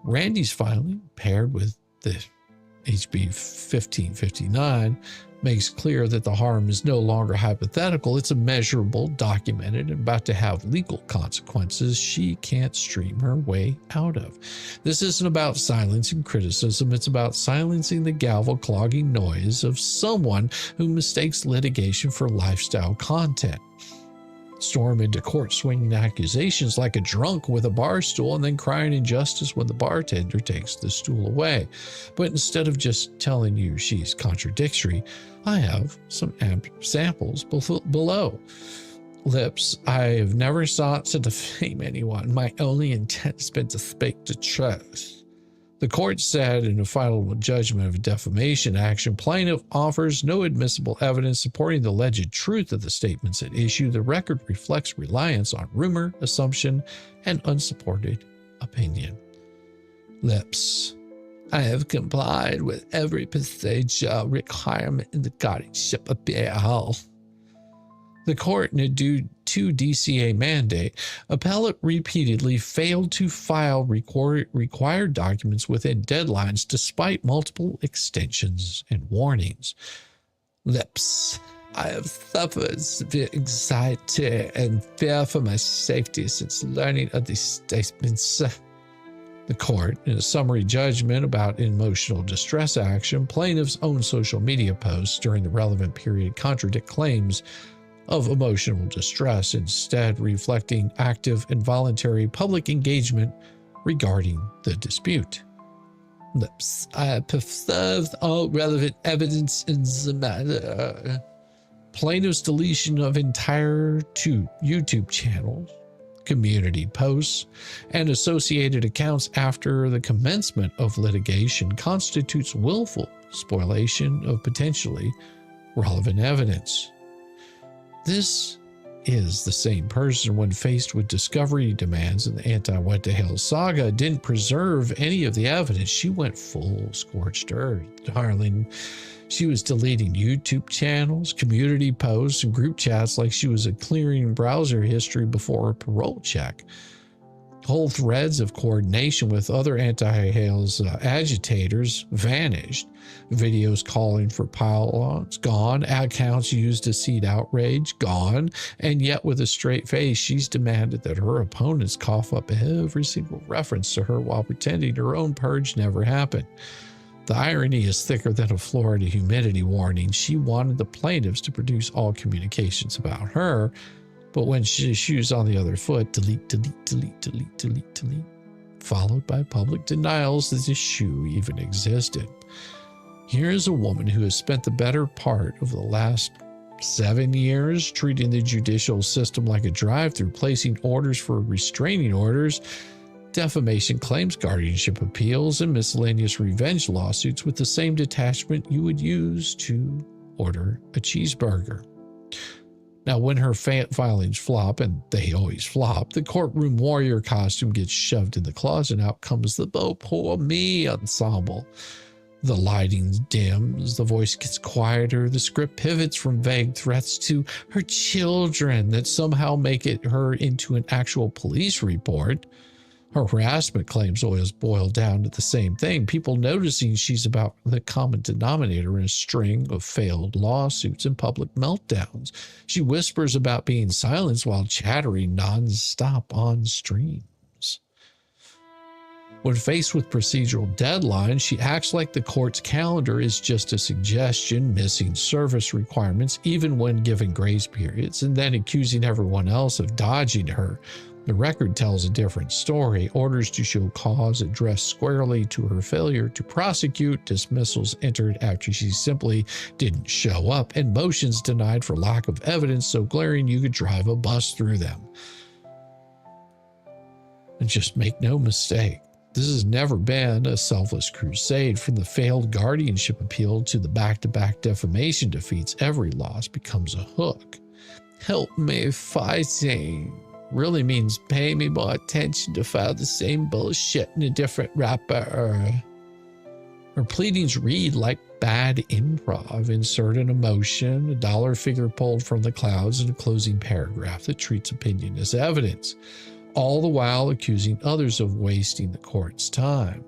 Randy's filing, paired with the HB 1559, makes clear that the harm is no longer hypothetical. It's a measurable, documented, and about to have legal consequences she can't stream her way out of. This isn't about silencing criticism. It's about silencing the gavel-clogging noise of someone who mistakes litigation for lifestyle content. Storm into court swinging accusations like a drunk with a bar stool and then crying injustice when the bartender takes the stool away. But instead of just telling you she's contradictory, I have some samples below. Lips, I have never sought to defame anyone. My only intent has been to speak the truth. The court said in a final judgment of a defamation action, plaintiff offers no admissible evidence supporting the alleged truth of the statements at issue. The record reflects reliance on rumor, assumption, and unsupported opinion. Lips, I have complied with every procedure requirement in the guardianship of bail. The court, in a due to DCA mandate, appellate repeatedly failed to file required documents within deadlines despite multiple extensions and warnings. Lips, I have suffered severe anxiety and fear for my safety since learning of these statements. The court, in a summary judgment about emotional distress action, plaintiff's own social media posts during the relevant period contradict claims of emotional distress, instead reflecting active and voluntary public engagement regarding the dispute. Lips, I have preserved all relevant evidence in the matter. Plaintiff's deletion of entire YouTube channels, community posts, and associated accounts after the commencement of litigation constitutes willful spoliation of potentially relevant evidence. This is the same person, when faced with discovery demands in the Anti-WTH saga, didn't preserve any of the evidence. She went full scorched earth. Darling, she was deleting YouTube channels, community posts, and group chats like she was clearing browser history before a parole check. Whole threads of coordination with other anti-Hales agitators vanished. Videos calling for pile-ons, gone. Accounts used to seed outrage, gone. And yet with a straight face, she's demanded that her opponents cough up every single reference to her while pretending her own purge never happened. The irony is thicker than a Florida humidity warning. She wanted the plaintiffs to produce all communications about her, but when shoes on the other foot, delete, delete, delete, delete, delete, delete, followed by public denials that the shoe even existed. Here's a woman who has spent the better part of the last 7 years treating the judicial system like a drive-through, placing orders for restraining orders, defamation claims, guardianship appeals, and miscellaneous revenge lawsuits with the same detachment you would use to order a cheeseburger. Now, when her filings flop, and they always flop, the courtroom warrior costume gets shoved in the closet, and out comes the "Oh, poor me" ensemble. The lighting dims, the voice gets quieter, the script pivots from vague threats to her children that somehow make her into an actual police report. Her harassment claims always boil down to the same thing. People noticing she's about the common denominator in a string of failed lawsuits and public meltdowns. She whispers about being silenced while chattering nonstop on streams. When faced with procedural deadlines, she acts like the court's calendar is just a suggestion, missing service requirements, even when given grace periods, and then accusing everyone else of dodging her. The record tells a different story. Orders to show cause addressed squarely to her failure to prosecute, dismissals entered after she simply didn't show up, and motions denied for lack of evidence so glaring you could drive a bus through them. And just make no mistake, this has never been a selfless crusade. From the failed guardianship appeal to the back-to-back defamation defeats, every loss becomes a hook. Help me fighting really means pay me more attention to file the same bullshit in a different wrapper. Her pleadings read like bad improv. Insert an emotion, a dollar figure pulled from the clouds, and a closing paragraph that treats opinion as evidence, all the while accusing others of wasting the court's time.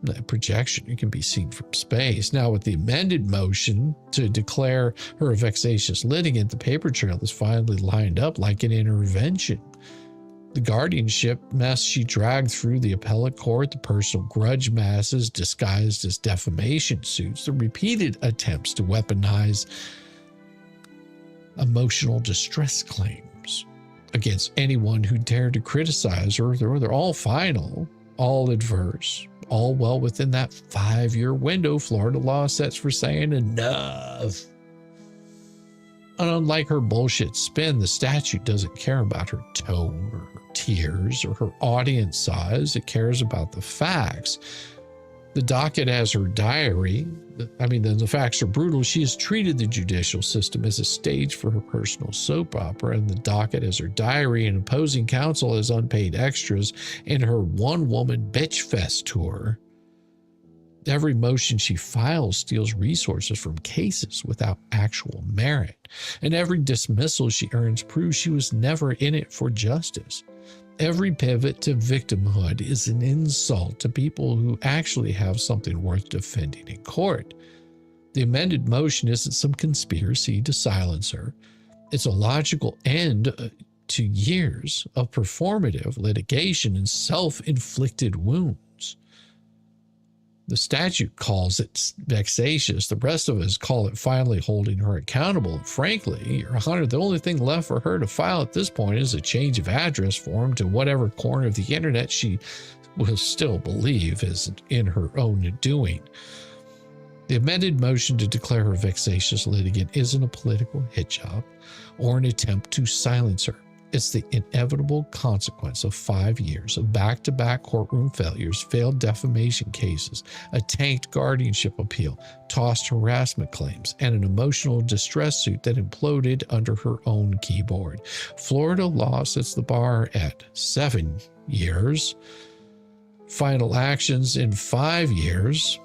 That projection can be seen from space. Now, with the amended motion to declare her a vexatious litigant, the paper trail is finally lined up like an intervention. The guardianship mess she dragged through the appellate court, the personal grudge masses disguised as defamation suits, the repeated attempts to weaponize emotional distress claims against anyone who dared to criticize her, they're all final, all adverse, all well within that 5-year window Florida law sets for saying enough. And unlike her bullshit spin, the statute doesn't care about her tone or her tears or her audience size. It cares about the facts. The docket has her diary. The facts are brutal. She has treated the judicial system as a stage for her personal soap opera, and the docket has her diary and opposing counsel as unpaid extras in her one-woman bitch fest tour. Every motion she files steals resources from cases without actual merit, and every dismissal she earns proves she was never in it for justice. Every pivot to victimhood is an insult to people who actually have something worth defending in court. The amended motion isn't some conspiracy to silence her. It's a logical end to years of performative litigation and self-inflicted wounds. The statute calls it vexatious. The rest of us call it finally holding her accountable. And frankly, Your Honor, the only thing left for her to file at this point is a change of address form to whatever corner of the internet she will still believe is in her own doing. The amended motion to declare her vexatious litigant isn't a political hit job or an attempt to silence her. It's the inevitable consequence of 5 years of back-to-back courtroom failures, failed defamation cases, a tanked guardianship appeal, tossed harassment claims, and an emotional distress suit that imploded under her own keyboard. Florida law sets the bar at 7 years. Final actions in 5 years.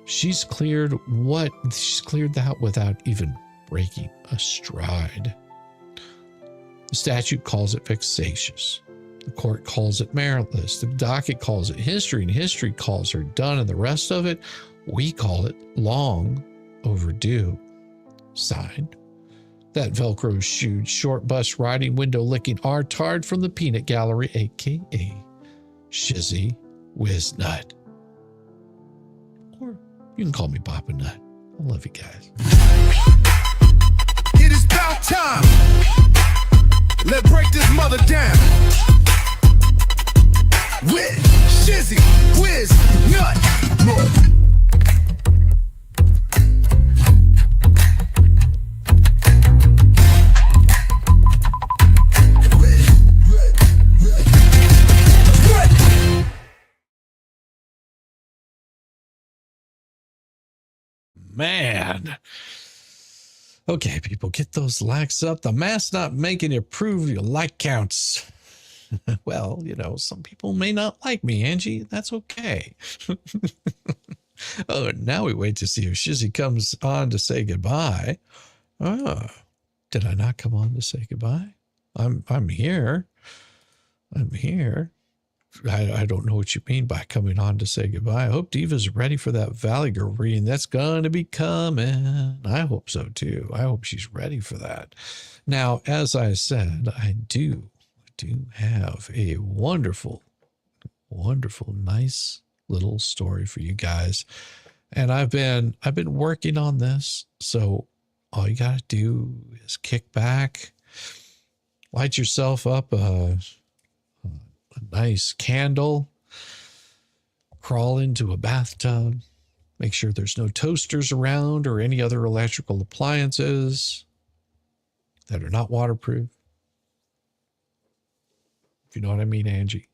She's cleared that without even breaking a stride. The statute calls it vexatious. The court calls it meritless. The docket calls it history, and history calls her done, and the rest of it, we call it long overdue. Signed, that Velcro shoed, short bus riding, window licking R-tard from the peanut gallery, aka Shizzywhiznut. Or you can call me Papa Nut. I love you guys. It is about time. Let's break this mother down with Shizzywhiznut. Man. Okay, people, get those likes up. The math's not making it prove your like counts. Well, some people may not like me, Angie. That's okay. Oh, now we wait to see if Shizzy comes on to say goodbye. Oh, did I not come on to say goodbye? I'm here. I'm here. I don't know what you mean by coming on to say goodbye. I hope Diva's ready for that Valley Girl reading. That's going to be coming. I hope so too. I hope she's ready for that. Now, as I said, I do have a wonderful, nice little story for you guys. And I've been working on this. So all you got to do is kick back, light yourself up a nice candle, crawl into a bathtub, make sure there's no toasters around or any other electrical appliances that are not waterproof. If you know what I mean, Angie.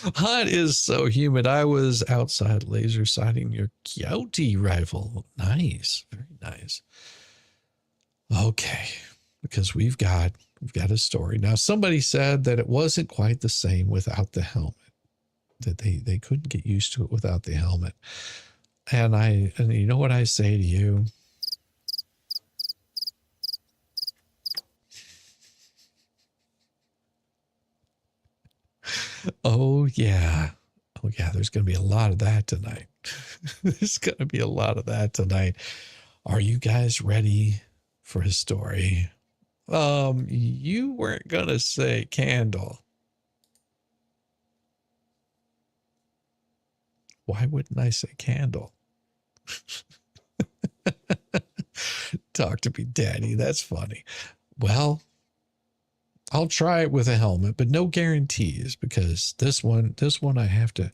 It is so humid. I was outside laser sighting your Coyote rifle. Nice. Very nice. Okay. Because we've got a story. Now, somebody said that it wasn't quite the same without the helmet, that they couldn't get used to it without the helmet. And you know what I say to you? Oh yeah, there's going to be a lot of that tonight. There's going to be a lot of that tonight. Are you guys ready for a story? You weren't gonna say candle. Why wouldn't I say candle? Talk to me, Daddy. That's funny. Well, I'll try it with a helmet, but no guarantees, because this one I have to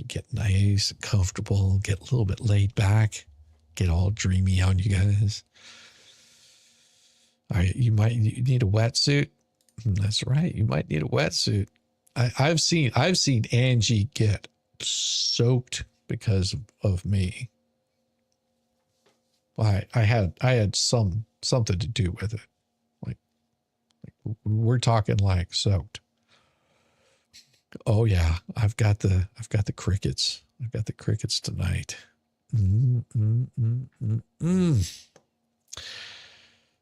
get nice and comfortable, get a little bit laid back, get all dreamy on you guys. All right, you need a wetsuit. That's right. You might need a wetsuit. I've seen Angie get soaked because of me. I had something to do with it. Like we're talking like soaked. Oh yeah, I've got the crickets. I've got the crickets tonight.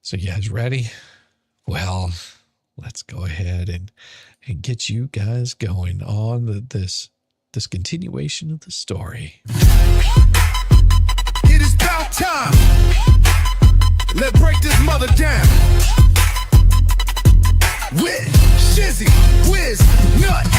So you guys ready? Well, let's go ahead and get you guys going on this continuation of the story. It is about time. Let's break this mother down. With Shizzywhiznut.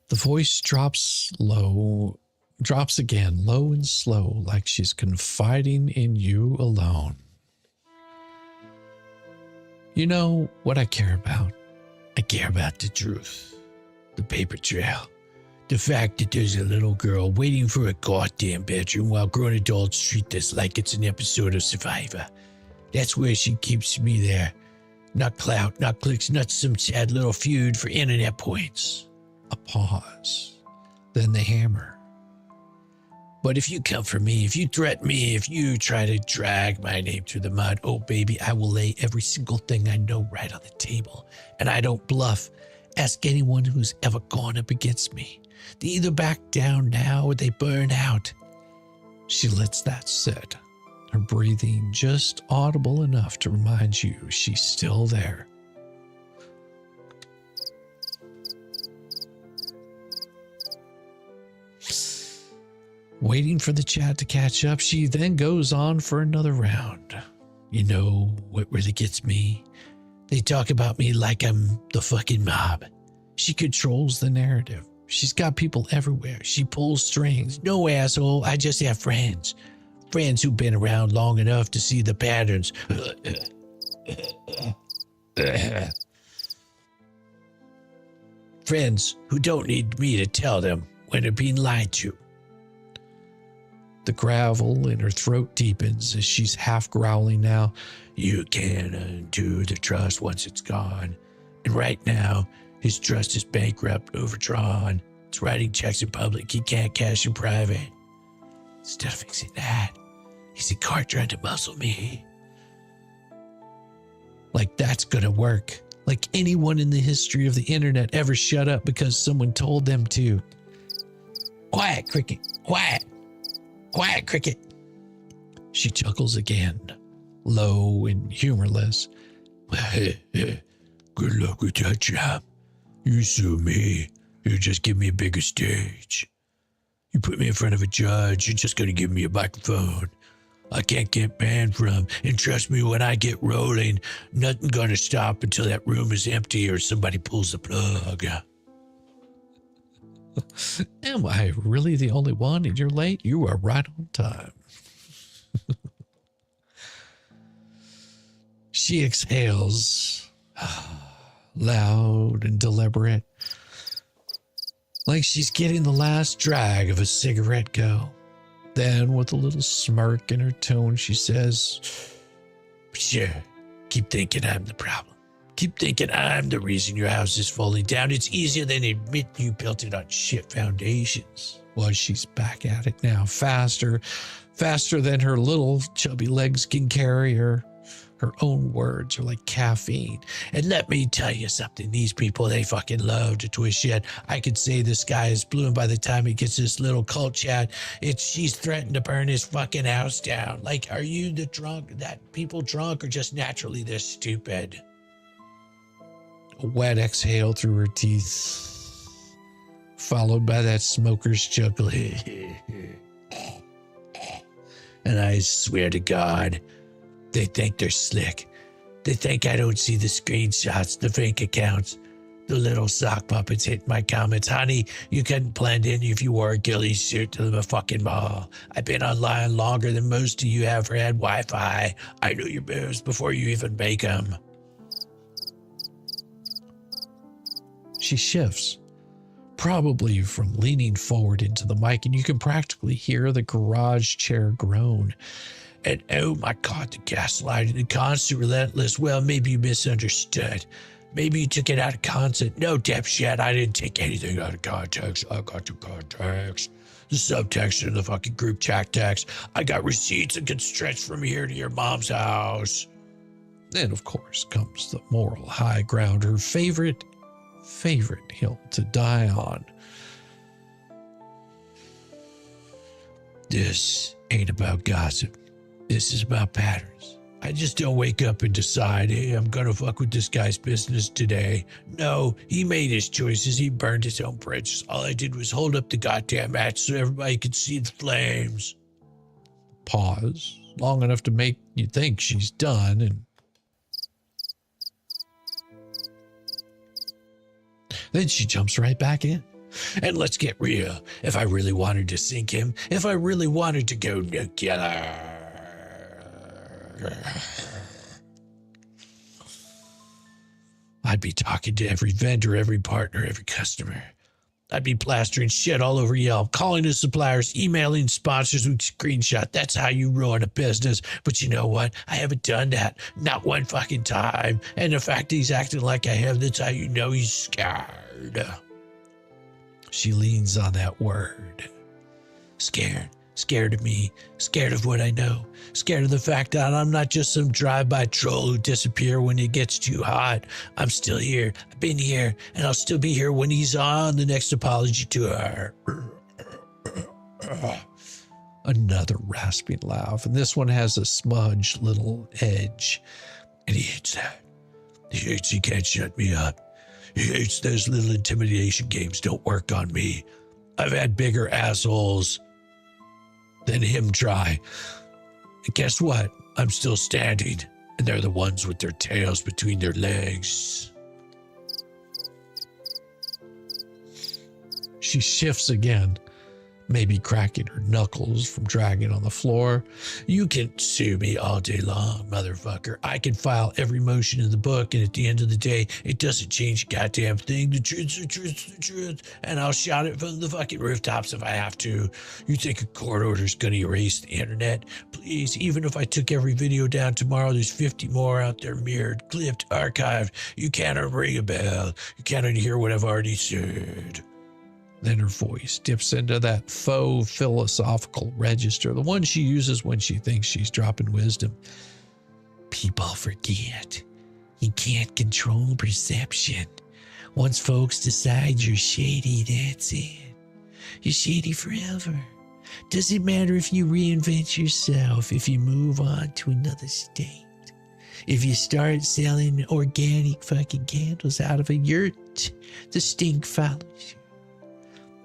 The voice drops again, low and slow, like she's confiding in you alone. You know what I care about? I care about the truth, the paper trail, the fact that there's a little girl waiting for a goddamn bedroom while grown adults treat this like it's an episode of Survivor. That's where she keeps me there. Not clout, not clicks, not some sad little feud for internet points. A pause, then the hammer. But if you come for me, if you threaten me, if you try to drag my name through the mud, oh baby, I will lay every single thing I know right on the table. And I don't bluff. Ask anyone who's ever gone up against me. They either back down now or they burn out. She lets that sit, her breathing just audible enough to remind you she's still there. Waiting for the chat to catch up, she then goes on for another round. You know what really gets me? They talk about me like I'm the fucking mob. She controls the narrative. She's got people everywhere. She pulls strings. No, asshole, I just have friends. Friends who've been around long enough to see the patterns. Friends who don't need me to tell them when they're being lied to. The gravel in her throat deepens as she's half growling now. You can't undo the trust once it's gone. And right now, his trust is bankrupt, overdrawn. It's writing checks in public he can't cash in private. Instead of fixing that, he's a card trying to muscle me. Like that's gonna work. Like anyone in the history of the internet ever shut up because someone told them to. Quiet, Cricket. Quiet. Quiet, Cricket. She chuckles again, low and humorless. Good luck with that job. You sue me. You just give me a bigger stage. You put me in front of a judge, you're just gonna give me a microphone I can't get banned from. And trust me, when I get rolling, nothing gonna stop until that room is empty or somebody pulls the plug. Am I really the only one and you're late? You are right on time. She exhales, loud and deliberate, like she's getting the last drag of a cigarette go. Then, with a little smirk in her tone, she says, sure, keep thinking I'm the problem. Keep thinking I'm the reason your house is falling down. It's easier than admit you built it on shit foundations. Well, she's back at it now, faster than her little chubby legs can carry her. Her own words are like caffeine. And let me tell you something. These people, they fucking love to twist shit. I could say the sky is blue, and by the time he gets this little cult chat, she's threatened to burn his fucking house down. Like, are you the drunk, that people drunk, or just naturally this stupid? A wet exhale through her teeth, followed by that smoker's chuckle. And I swear to God, they think they're slick. They think I don't see the screenshots, the fake accounts, the little sock puppets hitting my comments. Honey, you couldn't blend in if you wore a ghillie suit to the fucking mall. I've been online longer than most of you ever had Wi-Fi. I know your moves before you even make them. She shifts, probably from leaning forward into the mic, and you can practically hear the garage chair groan. And oh my God, the gaslighting, the constant relentless. Well, maybe you misunderstood. Maybe you took it out of context. No, dipshit, I didn't take anything out of context. I got the context. The subtext in the fucking group chat text. I got receipts that could stretch from here to your mom's house. Then, of course, comes the moral high ground, her favorite hill to die on. This ain't about gossip. This is about patterns. I just don't wake up and decide, hey, I'm gonna fuck with this guy's business today. No, he made his choices. He burned his own bridges. All I did was hold up the goddamn match so everybody could see the flames. Pause long enough to make you think she's done, and then she jumps right back in. And let's get real. If I really wanted to sink him, if I really wanted to go nuclear, I'd be talking to every vendor, every partner, every customer. I'd be plastering shit all over Yelp, calling the suppliers, emailing sponsors with screenshot. That's how you run a business. But you know what? I haven't done that. Not one fucking time. And the fact he's acting like I have, that's how you know he's scared. She leans on that word. Scared. Scared of me, scared of what I know, scared of the fact that I'm not just some drive-by troll who disappear when it gets too hot. I'm still here, I've been here, and I'll still be here when he's on the next apology tour. Another rasping laugh, and this one has a smudged little edge, and he hates that. He hates he can't shut me up. He hates those little intimidation games don't work on me. I've had bigger assholes than him try. And guess what? I'm still standing, and they're the ones with their tails between their legs. She shifts again, maybe cracking her knuckles from dragging on the floor. You can sue me all day long, motherfucker. I can file every motion in the book, and at the end of the day, it doesn't change a goddamn thing. The truth's the truth's the truth, and I'll shout it from the fucking rooftops if I have to. You think a court order's gonna erase the internet? Please, even if I took every video down tomorrow, there's 50 more out there mirrored, clipped, archived. You can't ring a bell. You can't hear what I've already said. Then her voice dips into that faux philosophical register, the one she uses when she thinks she's dropping wisdom. People forget. You can't control perception. Once folks decide you're shady, that's it. You're shady forever. Doesn't matter if you reinvent yourself, if you move on to another state. If you start selling organic fucking candles out of a yurt, the stink follows you.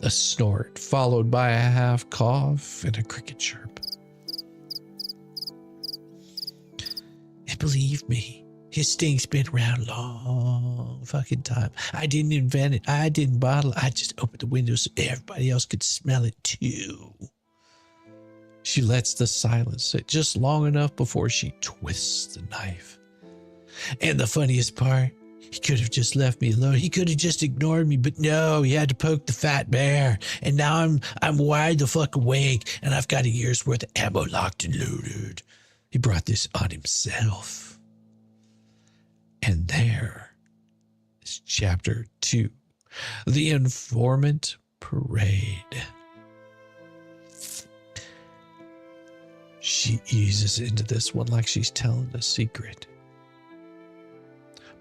A snort followed by a half cough and a cricket chirp. And believe me, his stink's been around long fucking time. I didn't invent it. I didn't bottle it. I just opened the window so everybody else could smell it too. She lets the silence sit just long enough before she twists the knife. And the funniest part, he could have just left me alone. He could have just ignored me, but no, he had to poke the fat bear. And now I'm wide the fuck awake, and I've got a year's worth of ammo locked and loaded. He brought this on himself. And there is chapter 2, The Informant Parade. She eases into this one like she's telling a secret.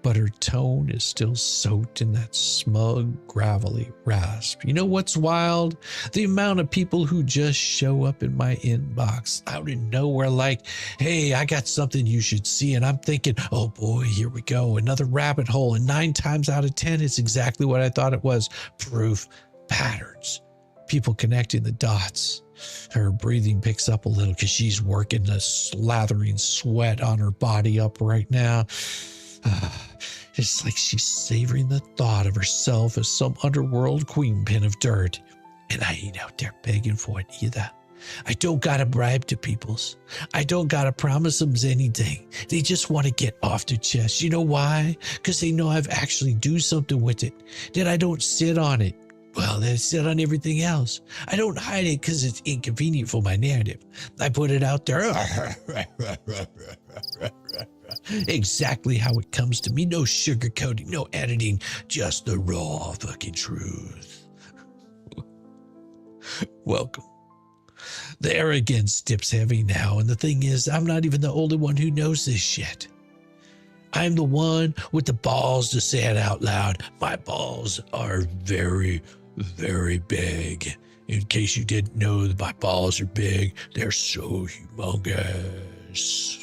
But her tone is still soaked in that smug, gravelly rasp. You know what's wild? The amount of people who just show up in my inbox out of nowhere like, hey, I got something you should see. And I'm thinking, oh boy, here we go. Another rabbit hole. And 9 times out of 10, it's exactly what I thought it was. Proof, patterns, people connecting the dots. Her breathing picks up a little because she's working the slathering sweat on her body up right now. It's like she's savoring the thought of herself as some underworld queen pin of dirt. And I ain't out there begging for it either. I don't gotta bribe to peoples. I don't gotta promise them anything. They just want to get off their chest. You know why? Because they know I've actually do something with it. That I don't sit on it. Well, they sit on everything else. I don't hide it because it's inconvenient for my narrative. I put it out there. Exactly how it comes to me. No sugarcoating, no editing, just the raw fucking truth. Welcome. The arrogance dips heavy now, and the thing is, I'm not even the only one who knows this shit. I'm the one with the balls to say it out loud. My balls are very, very big. In case you didn't know that my balls are big, they're so humongous.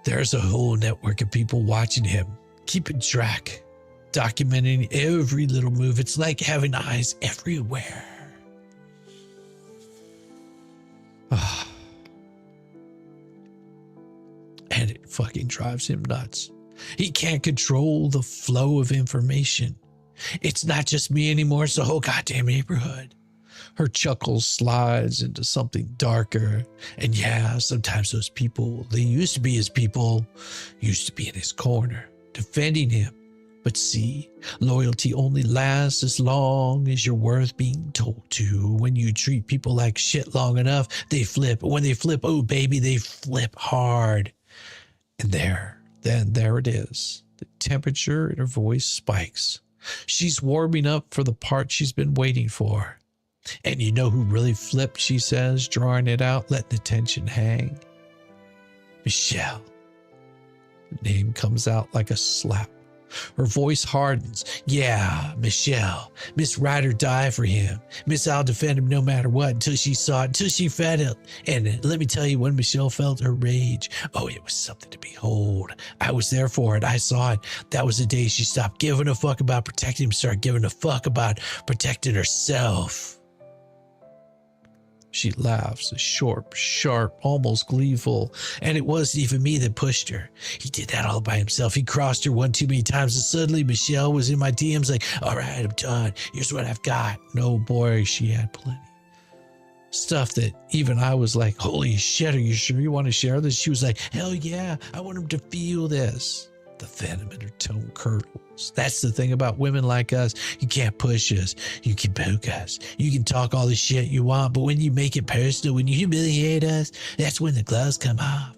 There's a whole network of people watching him, keeping track, documenting every little move. It's like having eyes everywhere. And it fucking drives him nuts. He can't control the flow of information. It's not just me anymore, it's the whole goddamn neighborhood. Her chuckle slides into something darker. And yeah, sometimes those people, they used to be his people, used to be in his corner, defending him. But see, loyalty only lasts as long as you're worth being told to. When you treat people like shit long enough, they flip. When they flip, oh baby, they flip hard. And there it is. The temperature in her voice spikes. She's warming up for the part she's been waiting for. And you know who really flipped, she says, drawing it out, letting the tension hang? Michelle. The name comes out like a slap. Her voice hardens. Yeah, Michelle. Miss ride or die for him. Miss I'll defend him no matter what until she saw it, until she felt it. And let me tell you, when Michelle felt her rage, oh, it was something to behold. I was there for it. I saw it. That was the day she stopped giving a fuck about protecting him, started giving a fuck about protecting herself. She laughs, sharp, almost gleeful. And it wasn't even me that pushed her. He did that all by himself. He crossed her one too many times, and suddenly Michelle was in my DMs like, all right, I'm done. Here's what I've got. No, boy, she had plenty. Stuff that even I was like, holy shit, are you sure you want to share this? She was like, hell yeah, I want him to feel this. The venom in her tone curdles. That's the thing about women like us. You can't push us. You can poke us. You can talk all the shit you want, but when you make it personal, when you humiliate us, that's when the gloves come off.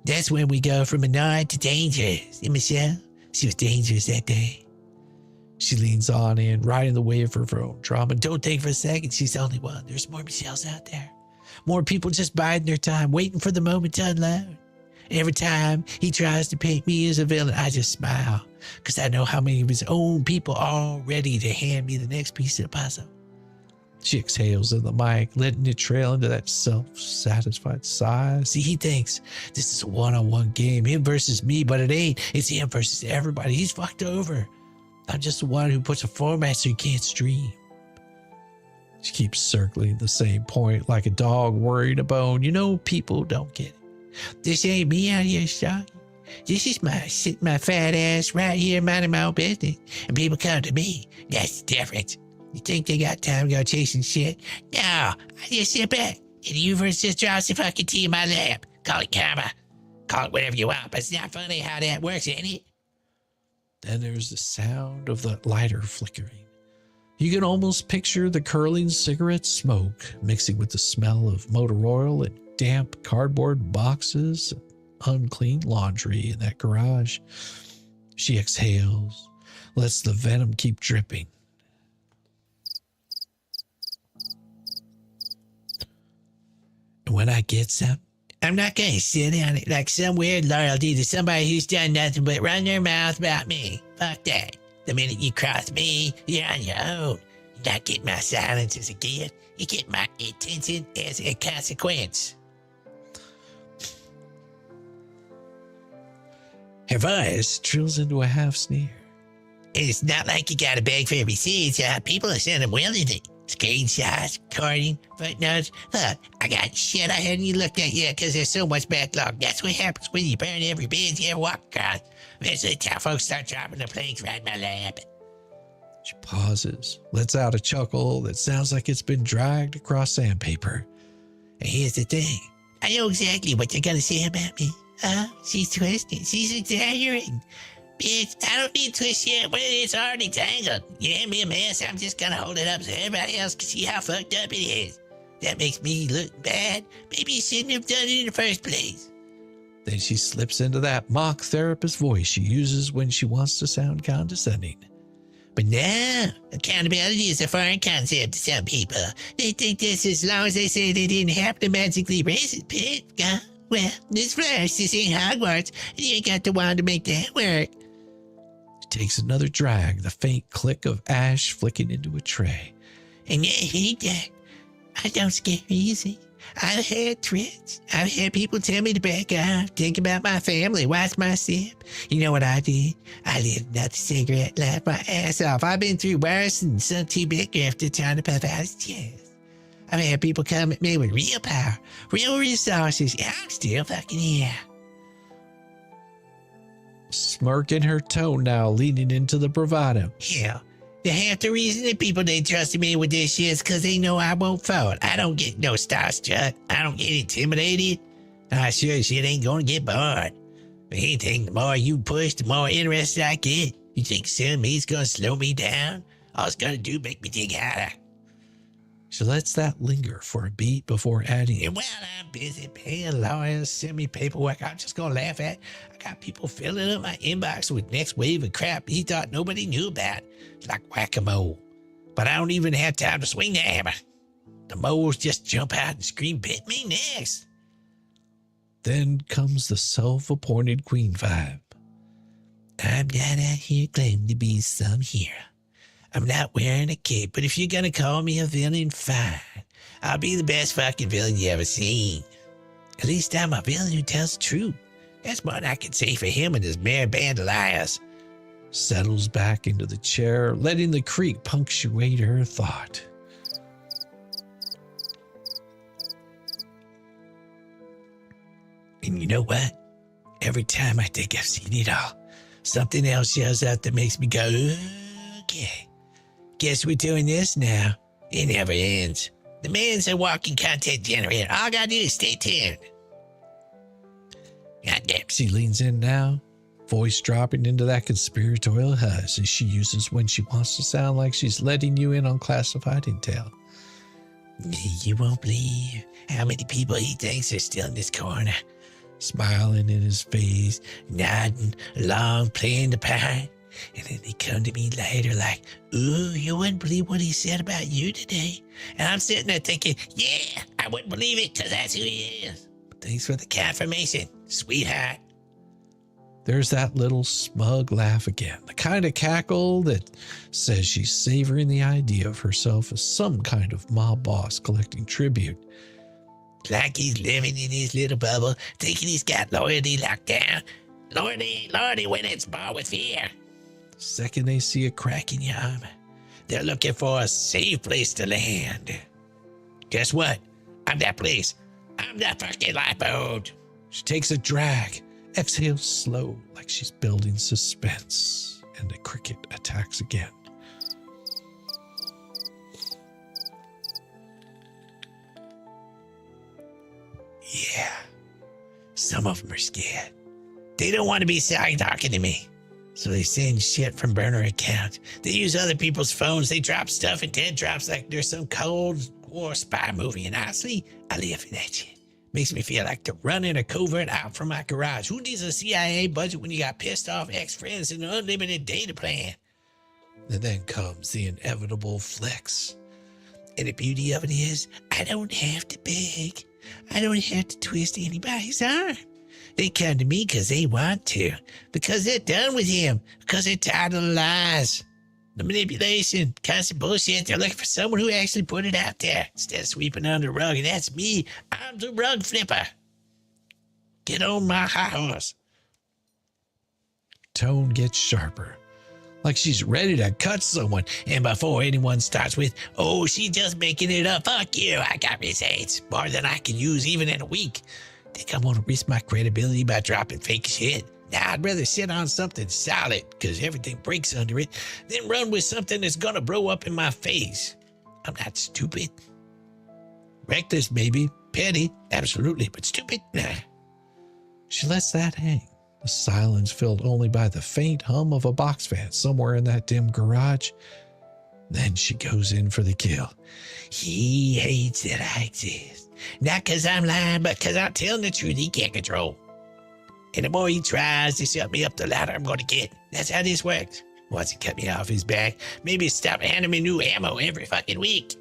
That's when we go from annoyed to dangerous. And Michelle, she was dangerous that day. She leans on in, right in the way of her own drama. Don't think for a second she's the only one. There's more Michelles out there. More people just biding their time, waiting for the moment to unload. Every time he tries to paint me as a villain, I just smile, because I know how many of his own people are ready to hand me the next piece of the puzzle. She exhales in the mic, letting it trail into that self-satisfied sigh. See, he thinks this is a one-on-one game, him versus me, but it ain't. It's him versus everybody. He's fucked over. I'm just the one who puts a format so you can't stream. She keeps circling the same point like a dog worried a bone. You know, people don't get it. This ain't me out here stalking. This is sitting my fat ass right here minding my own business. And people come to me. That's the difference. You think they got time to go chasing shit? No, I just sit back. And the universe just drops the fucking tea in my lap. Call it karma. Call it whatever you want, but it's not funny how that works, ain't it? Then there's the sound of the lighter flickering. You can almost picture the curling cigarette smoke mixing with the smell of motor oil and damp cardboard boxes and unclean laundry in that garage. She exhales, lets the venom keep dripping. And when I get some, I'm not going to sit on it like some weird loyalty to somebody who's done nothing but run their mouth about me. Fuck that. The minute you cross me, you're on your own. You're not getting my silence as a gift. You get my attention as a consequence. Her voice trills into a half sneer. It's not like you got to beg for receipts. People are sending willingly. Screenshots, recording, footnotes. Look, I got shit I hadn't even looked at yet because there's so much backlog. That's what happens when you burn every bridge you ever walk across. Eventually, town folks start dropping the planks right in my lap. She pauses, lets out a chuckle that sounds like it's been dragged across sandpaper. And here's the thing. I know exactly what they're going to say about me. She's twisted. She's exaggerating. Bitch, I don't need to twist shit when it's already tangled. You hand me a mess, I'm just gonna hold it up so everybody else can see how fucked up it is. That makes me look bad. Maybe you shouldn't have done it in the first place. Then she slips into that mock therapist voice she uses when she wants to sound condescending. But now, accountability is a foreign concept to some people. They think this as long as they say they didn't have to magically raise it, pit. Well, this flash, this ain't Hogwarts, and you ain't got the wand to make that work. She takes another drag, the faint click of ash flicking into a tray. And I hate that. I don't scare easy. I've had threats. I've had people tell me to back off, think about my family, watch my sip. You know what I did? I lived another cigarette, laughed my ass off. I've been through worse than some two-bit grifter trying to puff out his chest. I've had people come at me with real power, real resources. I'm still fucking here. Smirk in her tone now, leaning into the bravado. Hell, the half the reason that people ain't trusting me with this shit is because they know I won't fold. I don't get no starstruck. I don't get intimidated. I sure as shit ain't gonna get bored. If anything, the more you push, the more interested I get. You think soon me's gonna slow me down? All it's gonna do make me dig harder. She lets that linger for a beat before adding, and while I'm busy paying lawyers, send me paperwork I'm just gonna laugh at, I got people filling up my inbox with next wave of crap he thought nobody knew about. It's like whack-a-mole. But I don't even have time to swing the hammer. The moles just jump out and scream, "Bit me next." Then comes the self-appointed queen vibe. I'm not out here claiming to be some hero. I'm not wearing a cape, but if you're gonna call me a villain, fine. I'll be the best fucking villain you ever seen. At least I'm a villain who tells the truth. That's what I can say for him and his mere band of liars. Settles back into the chair, letting the creak punctuate her thought. And you know what? Every time I think I've seen it all, something else shows up that makes me go, okay. Guess we're doing this now. It never ends. The man's a walking content generator. All I gotta do is stay tuned. Goddamn. She leans in now, voice dropping into that conspiratorial hush as she uses when she wants to sound like she's letting you in on classified intel. You won't believe how many people he thinks are still in this corner. Smiling in his face, nodding along, playing the part. And then they come to me later like, ooh, you wouldn't believe what he said about you today. And I'm sitting there thinking, yeah, I wouldn't believe it because that's who he is. But thanks for the confirmation, sweetheart. There's that little smug laugh again, the kind of cackle that says she's savoring the idea of herself as some kind of mob boss collecting tribute. Like he's living in his little bubble, thinking he's got loyalty locked down. Lordy, Lordy, when it's bought with fear. The second they see a crack in your armor, They're looking for a safe place to land. Guess what? I'm that place. I'm that fucking lifeboat. she takes a drag, exhales slow like she's building suspense, and the cricket attacks again. Yeah. Some of them are scared. They don't want to be side talking to me. So they send shit from burner accounts. They use other people's phones. They drop stuff in dead drops like there's some Cold War spy movie. And honestly, I live for that shit. Makes me feel like to running a covert out from my garage. Who needs a CIA budget when you got pissed off ex-friends and an unlimited data plan? And then comes the inevitable flex. And the beauty of it is, I don't have to beg. I don't have to twist anybody's arm. They come to me because they want to, because they're done with him, because they're tired of the lies, the manipulation, constant bullshit. They're looking for someone who actually put it out there instead of sweeping under the rug. And that's me. I'm the rug flipper. Get on my high horse. Tone gets sharper, like she's ready to cut someone. And before anyone starts with, oh, she's just making it up. Fuck you. I got receipts. More than I can use even in a week. Think I want to risk my credibility by dropping fake shit? Nah, I'd rather sit on something solid, because everything breaks under it, than run with something that's gonna blow up in my face. I'm not stupid. Reckless, maybe. Petty, absolutely, but stupid? Nah. She lets that hang, the silence filled only by the faint hum of a box fan somewhere in that dim garage. Then she goes in for the kill. He hates that I exist. Not because I'm lying, but because I'm telling the truth he can't control. And the more he tries to shut me up, the louder I'm going to get. That's how this works. Once he cut me off his back, maybe stop handing me new ammo every fucking week.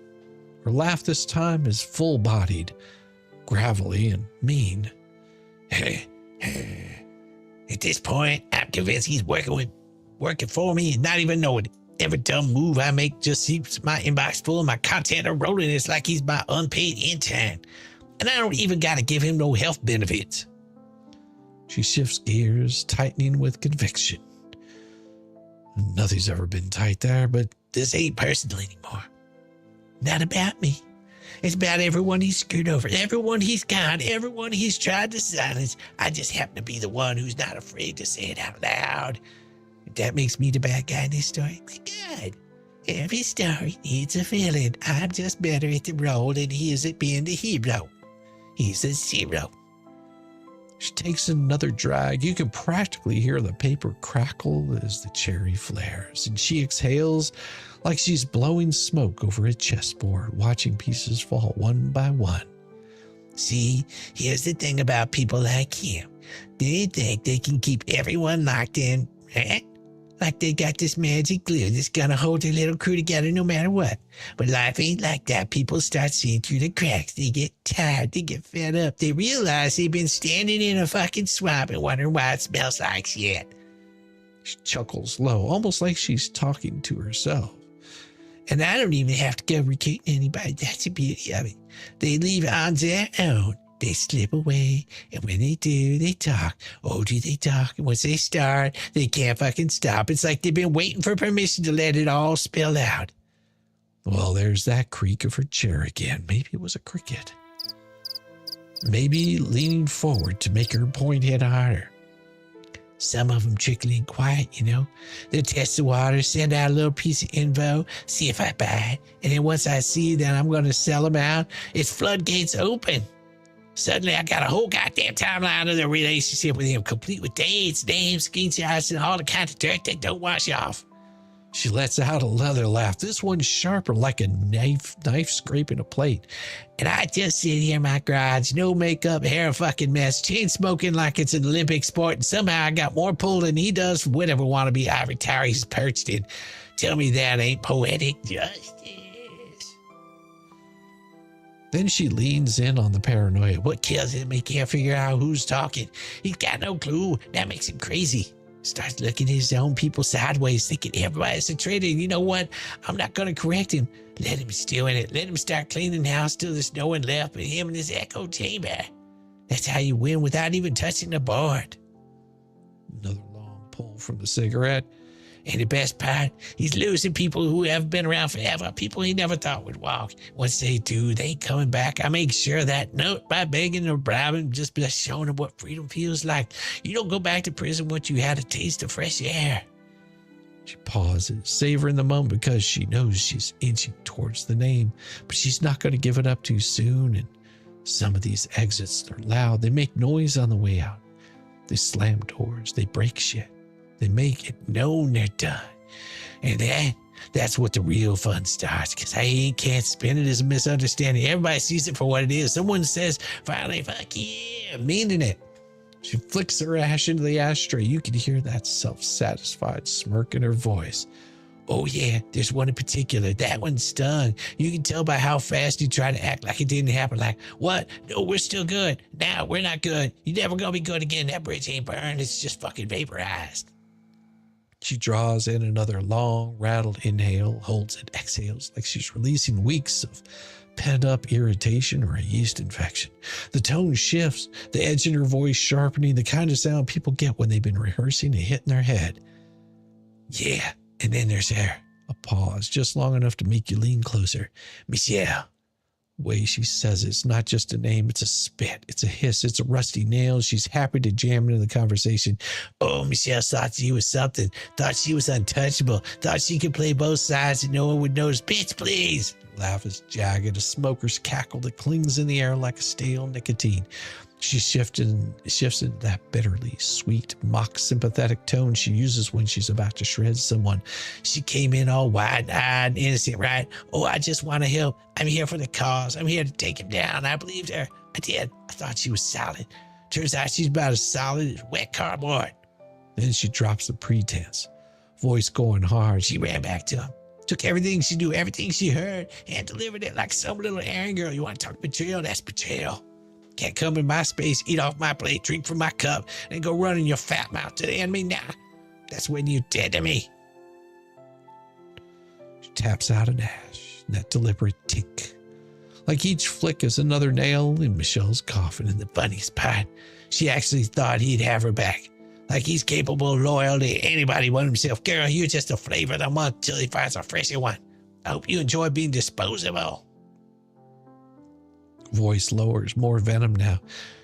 Her laugh this time is full-bodied, gravelly, and mean. At this point, I'm convinced he's working for me and not even knowing it. Every dumb move I make just keeps my inbox full and my content are rolling. It's like he's my unpaid intern. And I don't even got to give him no health benefits. She shifts gears, tightening with conviction. Nothing's ever been tight there, but This ain't personal anymore. Not about me. It's about everyone he's screwed over, everyone he's conned, everyone he's tried to silence. I just happen to be the one who's not afraid to say it out loud. If that makes me the bad guy in this story, good. Every story needs a villain. I'm just better at the role than he is at being the hero. He's a zero. she takes another drag. You can practically hear the paper crackle as the cherry flares, and she exhales like she's blowing smoke over a chessboard, watching pieces fall one by one. See, here's the thing about people like him. They think they can keep everyone locked in, right? Like they got this magic glue that's gonna hold their little crew together no matter what. But life ain't like that. People start seeing through the cracks. They get tired. They get fed up. They realize they've been standing in a fucking swamp and wondering why it smells like shit. She chuckles low, almost like she's talking to herself. And I don't even have to go recruiting anybody. That's the beauty of it. They leave on their own. They slip away, and when they do, they talk. Oh, do they talk? And once they start, they can't fucking stop. It's like they've been waiting for permission to let it all spill out. Well, there's that creak of her chair again. Maybe it was a cricket. Maybe leaning forward to make her point hit harder. Some of them trickling quiet, you know. They'll test the water, send out a little piece of info, see if I buy it. And then once I see that I'm going to sell them out, it's floodgates open. Suddenly, I got a whole goddamn timeline of the relationship with him, complete with dates, names, screenshots, and all the kind of dirt that don't wash off. She lets out a leather laugh. This one's sharper, like a knife scraping a plate. And I just sit here in my garage, no makeup, hair a fucking mess, chain smoking like it's an Olympic sport, and somehow I got more pull than he does for whatever wannabe ivory tower he's perched in. Tell me that ain't poetic justice. Then she leans in on the paranoia. What kills him? He can't figure out who's talking. He's got no clue. That makes him crazy. Starts looking at his own people sideways, thinking everybody's a traitor. And you know what? I'm not going to correct him. Let him stew in it. Let him start cleaning the house till there's no one left but him in his echo chamber. That's how you win without even touching the board. Another long pull from the cigarette. And the best part, he's losing people who have been around forever, people he never thought would walk. Once they do, they ain't coming back. I make sure of that. Not by begging or bribing, just by showing them what freedom feels like. You don't go back to prison once you had a taste of fresh air. She pauses, savoring the moment because she knows she's inching towards the name, but she's not going to give it up too soon. And some of these exits, they're loud. They make noise on the way out. They slam doors. They break shit. They make it known they're done. And that's what the real fun starts, because I can't spin it as a misunderstanding. Everybody sees it for what it is. Someone says, finally, fuck yeah, meaning it. She flicks her ash into the ashtray. You can hear that self-satisfied smirk in her voice. Oh yeah, there's one in particular. That one stung. You can tell by how fast you try to act like it didn't happen. Like, what? No, we're still good. Now we're not good. You're never gonna be good again. That bridge ain't burned. It's just fucking vaporized. She draws in another long, rattled inhale, holds it, exhales like she's releasing weeks of pent-up irritation or a yeast infection. The tone shifts, the edge in her voice sharpening, the kind of sound people get when they've been rehearsing a hit in their head. Yeah, and then there's her. A pause, just long enough to make you lean closer. Michelle. The way she says it's not just a name, it's a spit, it's a hiss, it's a rusty nail. She's happy to jam into the conversation. Oh, Michelle thought she was something, thought she was untouchable, thought she could play both sides and no one would notice. Bitch, please. Laugh is jagged, a smoker's cackle that clings in the air like a stale nicotine. She shifts into that bitterly sweet, mock-sympathetic tone she uses when she's about to shred someone. She came in all wide-eyed and innocent, right? Oh, I just want to help. I'm here for the cause. I'm here to take him down. I believed her. I did. I thought she was solid. Turns out she's about as solid as wet cardboard. Then she drops the pretense, voice going hard. She ran back to him. Took everything she knew, everything she heard, and delivered it like some little errand girl. You want to talk betrayal? That's betrayal. Can't come in my space, eat off my plate, drink from my cup, and go running your fat mouth to the enemy. Nah, that's when you're dead to me. She taps out an ash, that deliberate tink. Like each flick is another nail in Michelle's coffin. And the funniest part, she actually thought he'd have her back. Like he's capable of loyalty to anybody but himself. Girl, you're just a flavor of the month till he finds a fresher one. I hope you enjoy being disposable. Voice lowers, more venom now.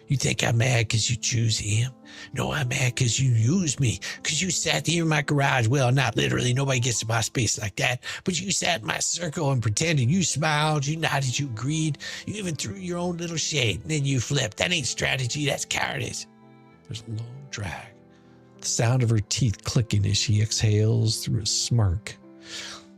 You think I'm mad because you choose him? No, I'm mad because you used me. Because you sat here in my garage. Well, not literally. Nobody gets to my space like that. But you sat in my circle and pretended. You smiled. You nodded. You agreed. You even threw your own little shade. And then you flipped. That ain't strategy. That's cowardice. There's a long drag. The sound of her teeth clicking as she exhales through a smirk.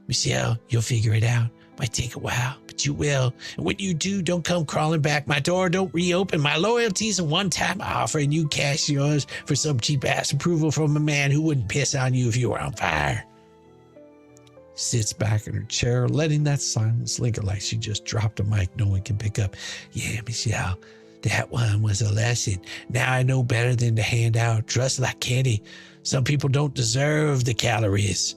Michelle, you'll figure it out. Might take a while, but you will. And when you do, don't come crawling back my door. Don't reopen. My loyalty's a one-time offer, and you cash yours for some cheap-ass approval from a man who wouldn't piss on you if you were on fire. Sits back in her chair, letting that silence linger like she just dropped a mic no one can pick up. Yeah, Michelle, that one was a lesson. Now I know better than to hand out trust like candy. Some people don't deserve the calories.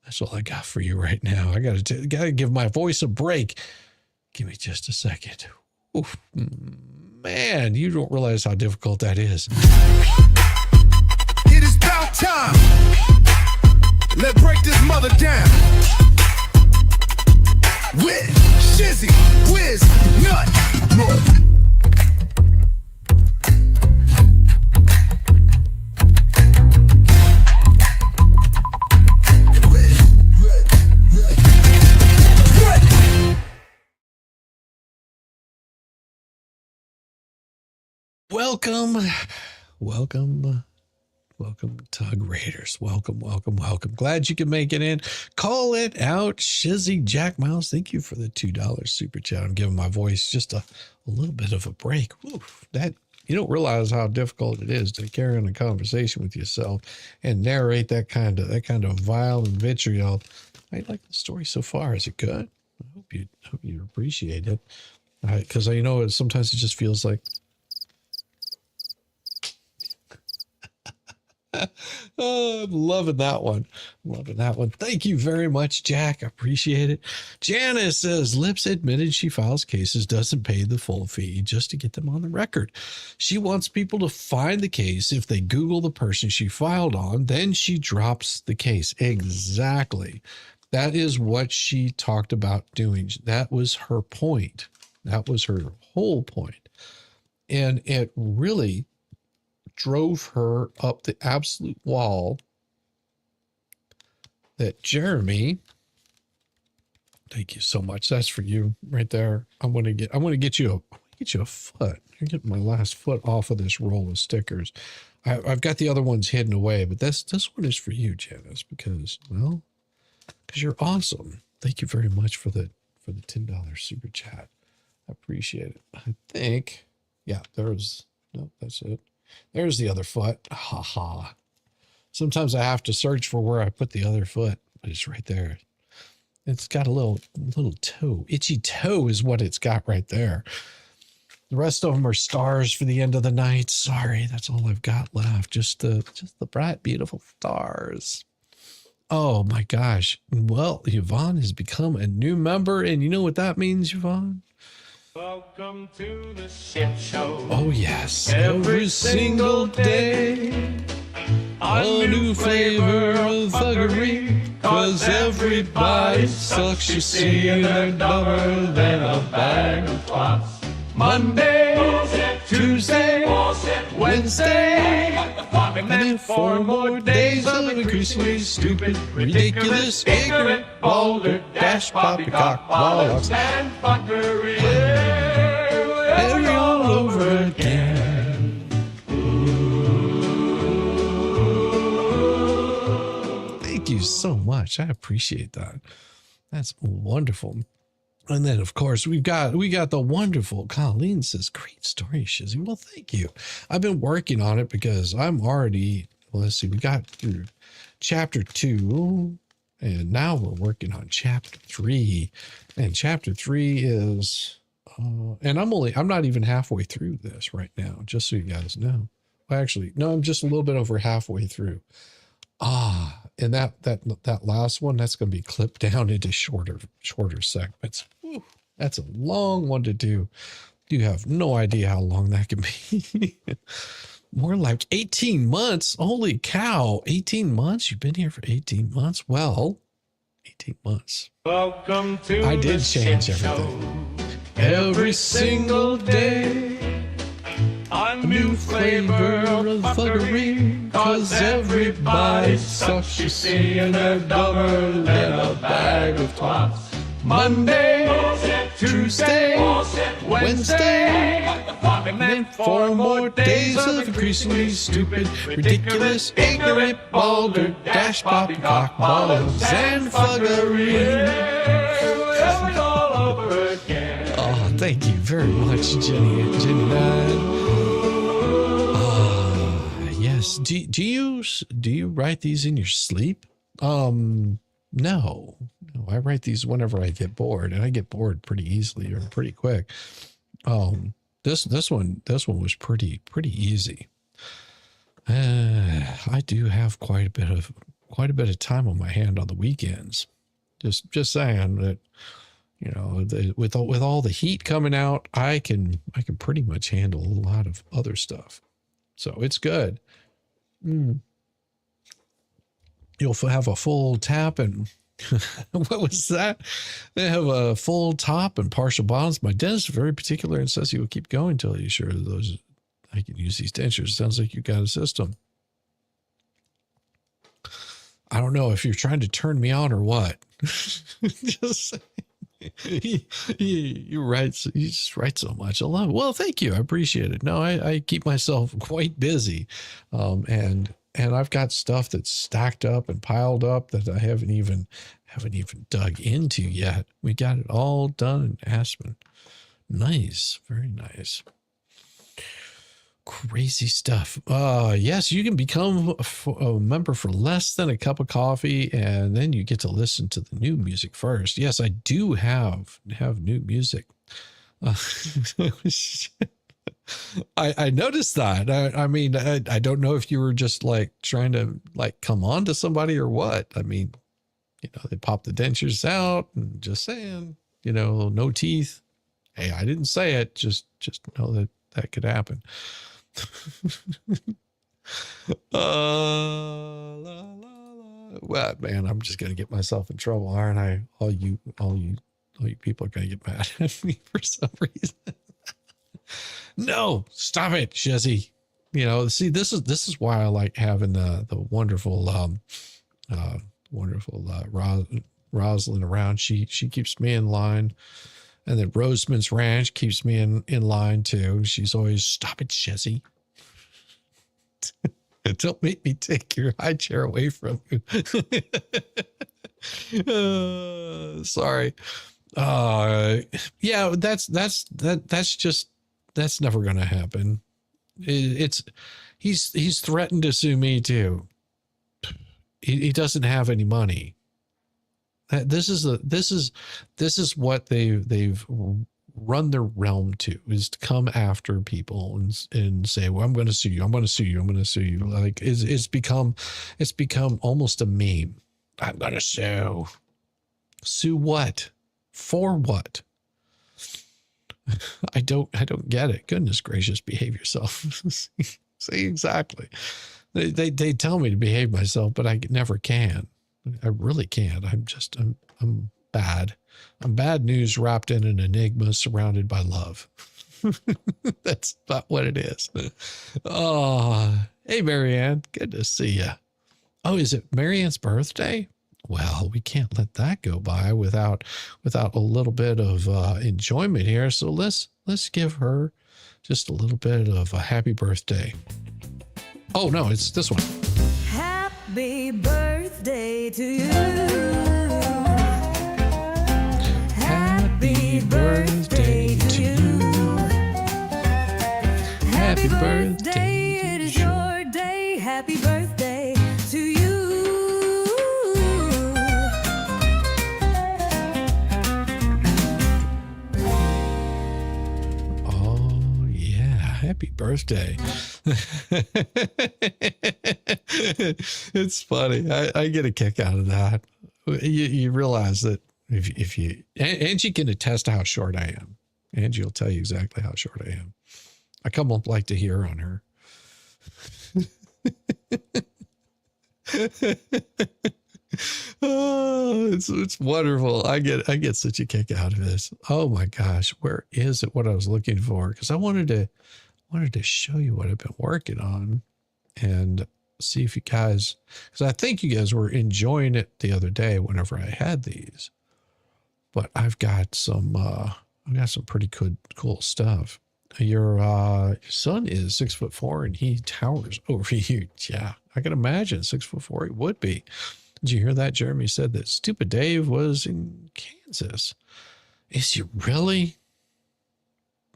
That's all I got for you right now. I gotta give my voice a break. Give me just a second. Oof, man, you don't realize how difficult that is. It is about time. Let's break this mother down. With Shizzywhiznut. Welcome, welcome, welcome, Tug Raiders. Welcome, welcome, welcome. Glad you can make it in. Call it out, Shizzy Jack Miles. Thank you for the $2 super chat. I'm giving my voice just a little bit of a break. Oof, that you don't realize how difficult it is to carry on a conversation with yourself and narrate that kind of vile and vitriol. I like the story so far. Is it good? I hope you appreciate it. Because I know sometimes it just feels like. Oh, I'm loving that one. Loving that one. Thank you very much, Jack. I appreciate it. Janice says Lips admitted she files cases, doesn't pay the full fee just to get them on the record. She wants people to find the case. If they Google the person she filed on, then she drops the case. Exactly. That is what she talked about doing. That was her point. That was her whole point. And it really drove her up the absolute wall that Jeremy, thank you so much. That's for you right there. I'm going to get you a foot. You're getting my last foot off of this roll of stickers. I've got the other ones hidden away, but this one is for you, Janice, because you're awesome. Thank you very much for the $10 super chat. I appreciate it. I think, yeah, that's it. There's the other foot. Ha ha. Sometimes I have to search for where I put the other foot, but it's right there. It's got a little toe. Itchy toe is what it's got right there. The rest of them are stars for the end of the night. Sorry, that's all I've got left. Just the bright, beautiful stars. Oh my gosh. Well, Yvonne has become a new member, and you know what that means, Yvonne? Welcome to the shit show. Oh yes. Every single day, a new flavor of thuggery, 'cause everybody sucks, you see, and they're dumber than a bag of twats. Monday, Tuesday, Wednesday, and then 4 more days of increasingly stupid, ridiculous, ignorant, balder, dash, poppycock, bollocks, And fuckery. every all over again. Thank you so much. I appreciate that. That's wonderful. And then, of course, we got the wonderful Colleen says, great story, Shizzy. Well, thank you. I've been working on it because I'm already, let's see, we got through chapter 2, and now we're working on chapter 3. And chapter 3 is, and I'm not even halfway through this right now, just so you guys know. Well, actually, no, I'm just a little bit over halfway through. And that last one, that's going to be clipped down into shorter segments. Whew, that's a long one to do. You have no idea how long that can be. More like 18 months. Holy cow. 18 months? You've been here for 18 months? Well, 18 months. Welcome to I did the change shit everything. show. Every single day, A new flavor of fuckery, 'cause everybody sucks, you see, and they're dumber than a bag of twats. Monday, Tuesday, Wednesday, and then 4 more days of increasingly stupid, ridiculous, ignorant, balder, dash, poppycock, bollocks, and fuckery. Every all over again. oh, thank you very much, Jenny 9. Yes. Do you write these in your sleep? No. I write these whenever I get bored, and I get bored pretty easily or pretty quick. This one was pretty easy. I do have quite a bit of time on my hand on the weekends. Just saying that, with all the heat coming out, I can pretty much handle a lot of other stuff. So it's good. You'll have a full tap and what was that? They have a full top and partial bottoms. My dentist is very particular and says he will keep going until he's sure those I can use these dentures. Sounds like you got a system. I don't know if you're trying to turn me on or what. Just saying. You write, you just write so much. I love it. Well, thank you. I appreciate it. No, I keep myself quite busy. And I've got stuff that's stacked up and piled up that I haven't even dug into yet. We got it all done in Aspen. Nice. Very nice. Crazy stuff. Yes, you can become a member for less than a cup of coffee, and then you get to listen to the new music first. Yes, I do have new music. I noticed that. I mean, I don't know if you were just like trying to like come on to somebody or what. I mean, you know, they pop the dentures out and just saying, you know, no teeth. Hey, I didn't say it. Just know that could happen. Well, man, I'm just gonna get myself in trouble, aren't I? All you people are gonna get mad at me for some reason. No, stop it, Shizzy. You know, see, this is why I like having the wonderful Rosalind around. She keeps me in line. And then Roseman's Ranch keeps me in line too. She's always, stop it, Shizzy. Don't make me take your high chair away from you. Sorry. Yeah, that's never going to happen. He's threatened to sue me too. He doesn't have any money. This is what they've run their realm to, is to come after people and say, well, I'm going to sue you. I'm going to sue you. I'm going to sue you. Like it's become almost a meme. I'm going to sue what? For what? I don't get it. Goodness gracious, behave yourself. See, exactly. They tell me to behave myself, but I never can. I really can't. I'm bad. I'm bad news wrapped in an enigma surrounded by love. That's not what it is. Oh, hey, Marianne. Good to see you. Oh, is it Marianne's birthday? Well, we can't let that go by without a little bit of enjoyment here. So let's give her just a little bit of a happy birthday. Oh, no, it's this one. Happy birthday to you. Happy birthday to you. Happy birthday. It is your day. Happy birthday to you. Oh, yeah. Happy birthday. It's funny. I get a kick out of that. You realize that if you, Angie can attest to how short I am. Angie will tell you exactly how short I am. I come up like to hear on her. Oh, it's wonderful. I get such a kick out of this. Oh my gosh, where is it? What I was looking for? Because I wanted to show you what I've been working on and see if you guys, because I think you guys were enjoying it the other day whenever I had these. But I've got some pretty cool stuff. Your son is 6'4" and he towers over you. Yeah, I can imagine 6'4" he would be. Did you hear that? Jeremy said that Stupid Dave was in Kansas. Is he really?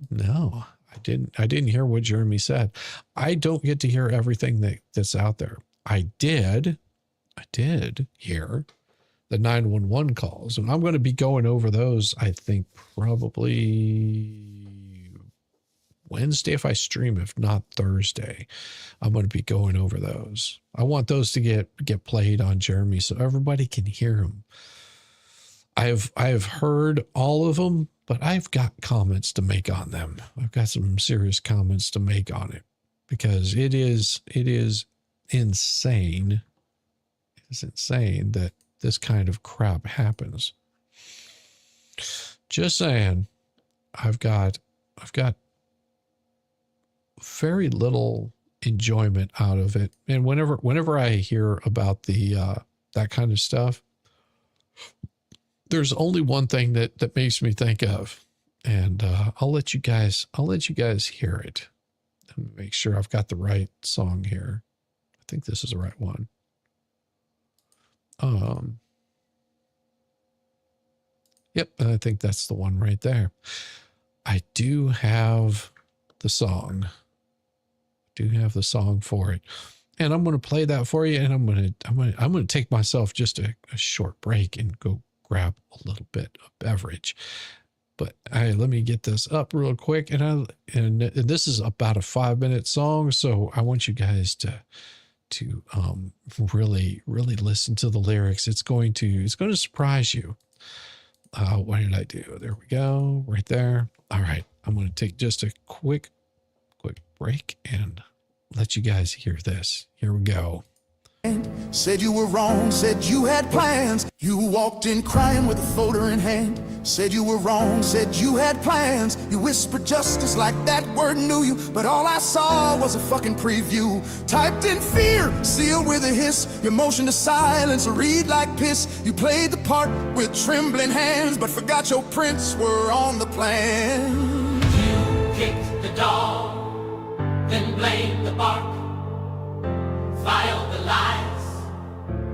No, I didn't hear what Jeremy said. I don't get to hear everything that's out there. I did hear the 911 calls, and I'm going to be going over those, I think, probably Wednesday if I stream, if not Thursday. I'm going to be going over those. I want those to get played on Jeremy so everybody can hear them. I've heard all of them, but I've got comments to make on them. I've got some serious comments to make on it because it is insane. It's insane that this kind of crap happens. Just saying, I've got very little enjoyment out of it. And whenever I hear about the that kind of stuff, there's only one thing that makes me think of, and I'll let you guys hear it. Let me make sure I've got the right song here. I think this is the right one. Yep, I think that's the one right there. I do have the song. For it. And I'm going to play that for you, and I'm going to take myself just a short break and go grab a little bit of beverage. But let me get this up real quick, and this is about a 5-minute song, so I want you guys to really listen to the lyrics. It's going to surprise you. What did I do? There we go, right there. All right, I'm going to take just a quick break and let you guys hear this. Here we go. Said you were wrong, said you had plans. You walked in crying with a folder in hand. Said you were wrong, said you had plans. You whispered justice like that word knew you. But all I saw was a fucking preview. Typed in fear, sealed with a hiss. Your motion to silence, read like piss. You played the part with trembling hands, but forgot your prints were on the plan. You kicked the dog, then blamed the bark. Filed the lies,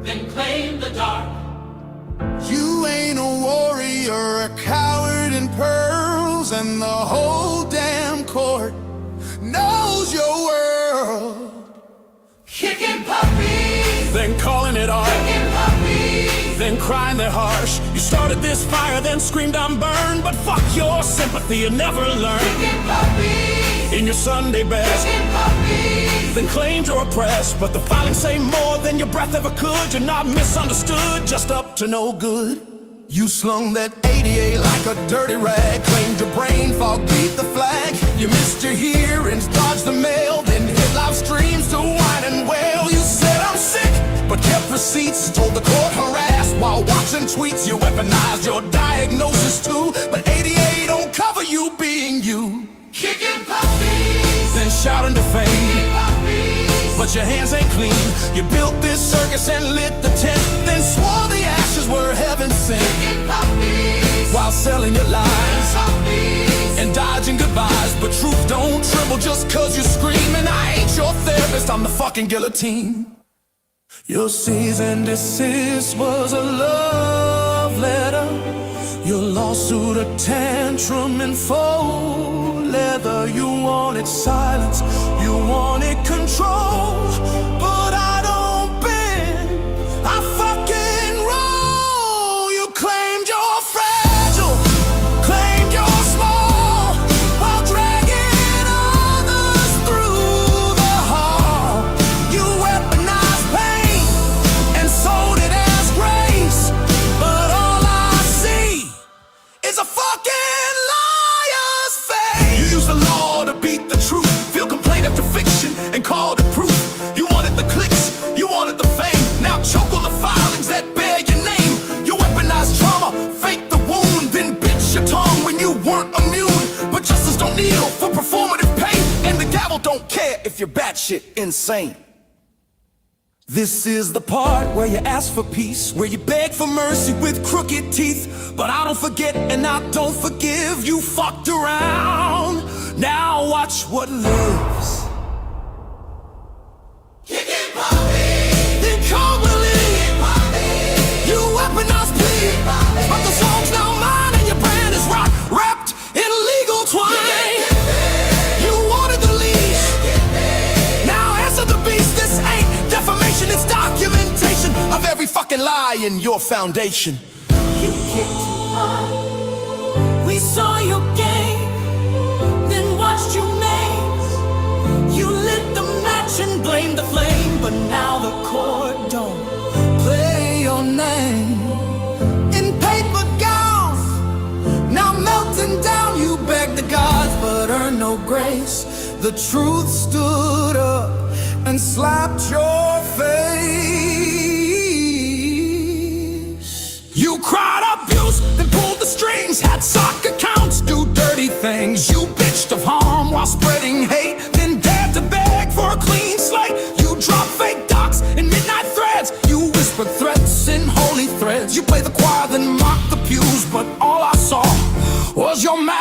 then claimed the dark. You ain't a warrior, a coward in pearls, and the whole damn court knows your world. Kicking puppies, Then calling it art, kicking puppies. then crying they're harsh. You started this fire, then screamed I'm burned, but fuck your sympathy, you never learned. Kicking puppies, In your Sunday best, kicking puppies. then claimed you're oppressed, but the filings say more than your breath ever could. You're not misunderstood, just up to no good. You slung that 88 like a dirty rag, claimed your brain fog beat the flag. You missed your hearings, dodged the mail, then hit live streams to whine and wail. You said I'm sick, but kept receipts, told the court harassed while watching tweets. You weaponized your diagnosis too, but 88 don't cover you being you. Kicking puppies, Then shouting to fame, kicking puppies. but your hands ain't clean. You built this circus and lit the tent, then swore the ashes were heaven sent. Kicking puppies, While selling your lies puppies. and dodging goodbyes. But truth don't tremble just cause you scream. And I ain't your therapist, I'm the fucking guillotine. Your cease and desist was a love letter. Your lawsuit a tantrum in faux leather. You wanted silence, you wanted control, but I don't bend, I fucking roll. You claimed you're fragile, claimed you're small, while dragging others through the hall. You weaponized pain and sold it as grace, but all I see is a fucking liar's face. You used the law to beat the truth, feel complaint after fiction and called it proof. You wanted the clicks, you wanted the fame. Now choke on the filings that bear your name. You weaponized trauma, fake the wound, then bit your tongue when you weren't immune. But justice don't kneel for performative pain, and the gavel don't care if you're batshit insane. This is the part where you ask for peace, where you beg for mercy with crooked teeth. But I don't forget and I don't forgive. You fucked around, now watch what lives. Kicking puppies, Then call believe, kicking puppies. you weaponized plea. But the song's now mine and your brand is rock, wrapped in legal twine. You wanted the leash, now answer the beast. This ain't defamation, it's documentation of every fucking lie in your foundation. You kicked mine. We saw your game, then watched you maze. You lit the match and blamed the flame, but now the court don't play your name. In paper gowns, now melting down, you begged the gods but earned no grace. The truth stood up and slapped your face. You cried abuse, then pulled the strings, had sock accounts, do dirty things. You bitched of harm while spreading hate, then dared to beg for a clean slate. You dropped fake docs in midnight threads. You whispered threats in holy threads. You play the choir, then mock the pew.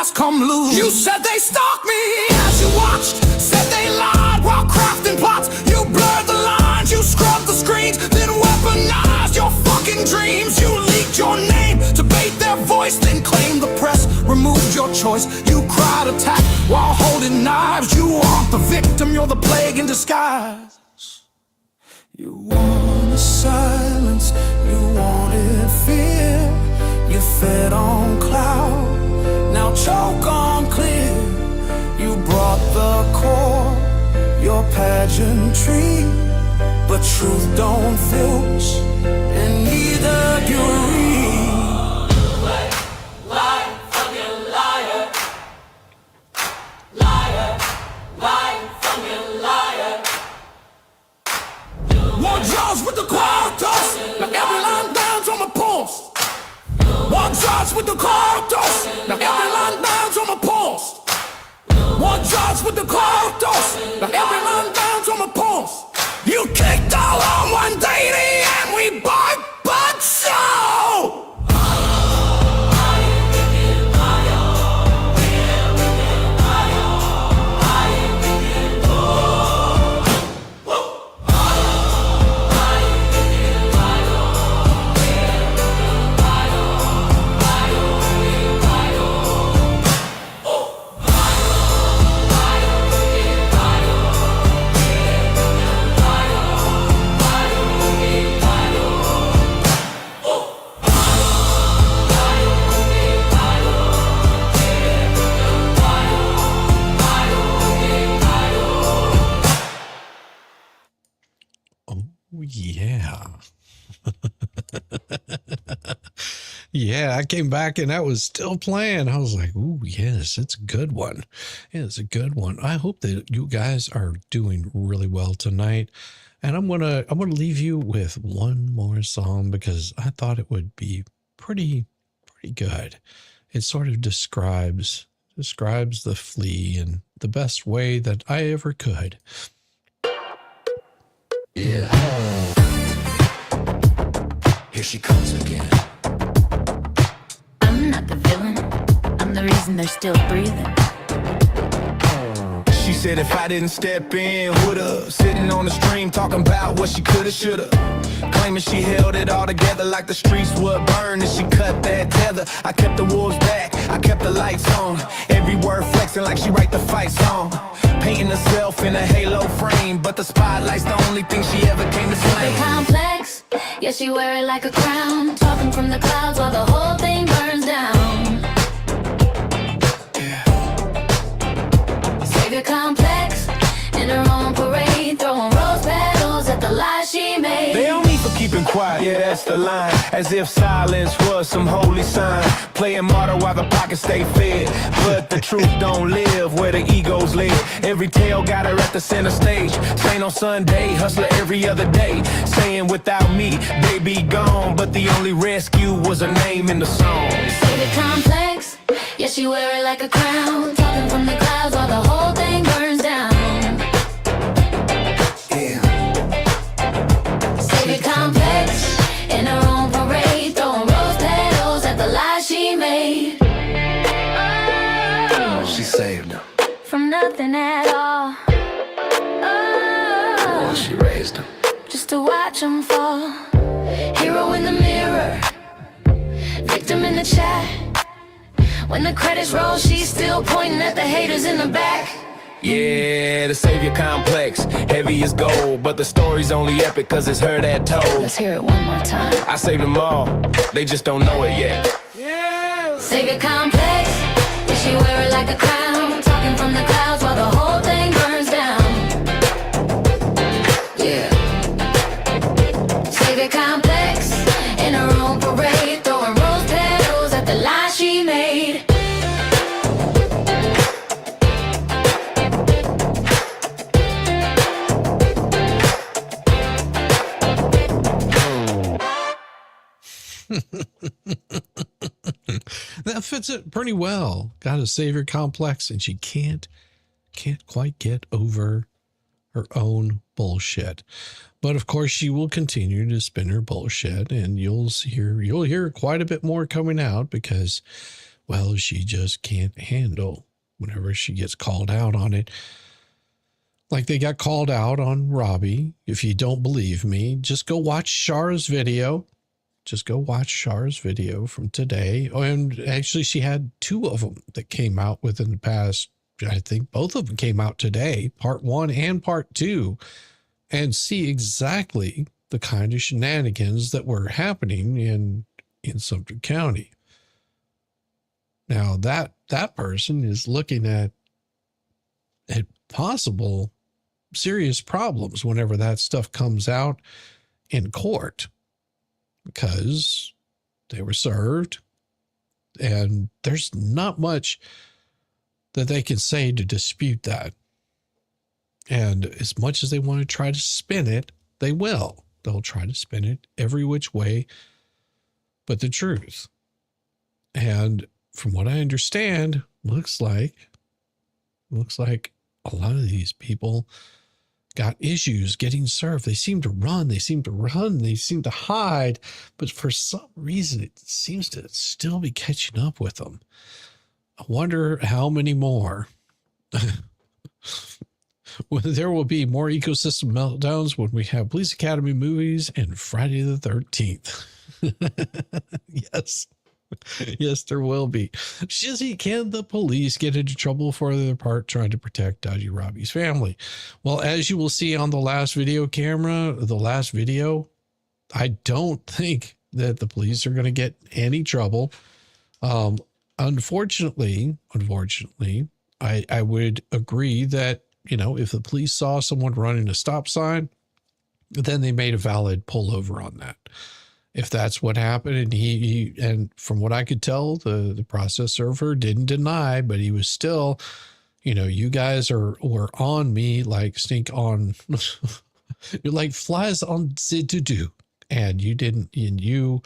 lies come loose. You said they stalked me as you watched, said they lied while crafting plots. You blurred the lines, you scrubbed the screens, then weaponized your fucking dreams. You leaked your name to bait their voice, then claimed the press removed your choice. You cried attack while holding knives. You aren't the victim, you're the plague in disguise. You wanted silence, you wanted fear. You fed on cloud, now choke on clear. You brought the core, your pageantry, but truth don't filch, and neither you read. Lie from your liar. Liar, lie from your liar. One judge with the crowd toss, now every line down on my pulse. One judge with the crowd toss, now every line down on my pulse. One judge with the crowd toss, now every line down on my pulse. You kicked all on 180 and we bought but so. Yeah. Yeah, I came back and that was still playing. I was like, ooh, yes, it's a good one. It's a good one. I hope that you guys are doing really well tonight. And I'm gonna leave you with one more song because I thought it would be pretty good. It sort of describes the flea in the best way that I ever could. Yeah. Here she comes again. I'm not the villain. I'm the reason they're still breathing. She said if I didn't step in, woulda. Sitting on the stream talking about what she coulda, shoulda. Claiming she held it all together like the streets would burn and she cut that tether. I kept the wolves back, I kept the lights on. Every word flexing like she write the fight song. Painting herself in a halo frame, but the spotlight's the only thing she ever came to The flame. complex, yeah, she wear it like a crown. Talking from the clouds while the whole thing burns down. Savior complex, in her own parade, throwing rose petals at the lies she made. They don't need for keeping quiet, yeah, that's the line. As if silence was some holy sign. Playing martyr while the pockets stay fed. But the truth don't live where the egos live. Every tale got her at the center stage. Saint on Sunday, hustler every other day. Saying without me, they be gone. But the only rescue was a name in the song. Savior complex, yeah, she wear it like a crown. Talking from the clouds while the whole thing burns down. Savior complex, in her own parade, throwing rose petals at the lies she made. She saved him. From nothing at all. Oh, She raised him. just to watch him fall. Hero in the mirror, victim in the chat. When the credits roll, she's still pointing at the haters in the back. Yeah, the savior complex, heavy as gold. But the story's only epic cause it's her that told. Let's hear it one more time. I saved them all, they just don't know it yet. Savior complex, yeah, she wear it like a crown. Talking from the clouds while the whole thing burns down. Yeah. Savior complex, in her own parade, throwing rose petals at the lies she made. That fits it pretty well. Got a savior complex and she can't quite get over her own bullshit. But of course she will continue to spin her bullshit and you'll hear quite a bit more coming out because well, she just can't handle whenever she gets called out on it. Like they got called out on Robbie. If you don't believe me, just go watch Shara's video. Just go watch Shara's video from today. Oh, and actually she had 2 of them that came out within the past, I think both of them came out today, part 1 and part 2, and see exactly the kind of shenanigans that were happening in Sumter County. Now that person is looking at possible serious problems whenever that stuff comes out in court, because they were served and there's not much that they can say to dispute that. And as much as they want to try to spin it, they will. They'll try to spin it every which way but the truth. And from what I understand, looks like a lot of these people got issues getting served. They seem to run, they seem to hide, but for some reason it seems to still be catching up with them. I wonder how many more. When there will be more ecosystem meltdowns when we have Police Academy movies and Friday the 13th. Yes. Yes, there will be. Shizzy, can the police get into trouble for their part trying to protect Dodgy Robbie's family? Well, as you will see on the last video I don't think that the police are going to get any trouble. Unfortunately, I would agree that, you know, if the police saw someone running a stop sign, then they made a valid pullover on that. If that's what happened, and and from what I could tell, the process server didn't deny, but he was still, you know, you guys were on me like stink on, you're like flies on do, and you didn't, and you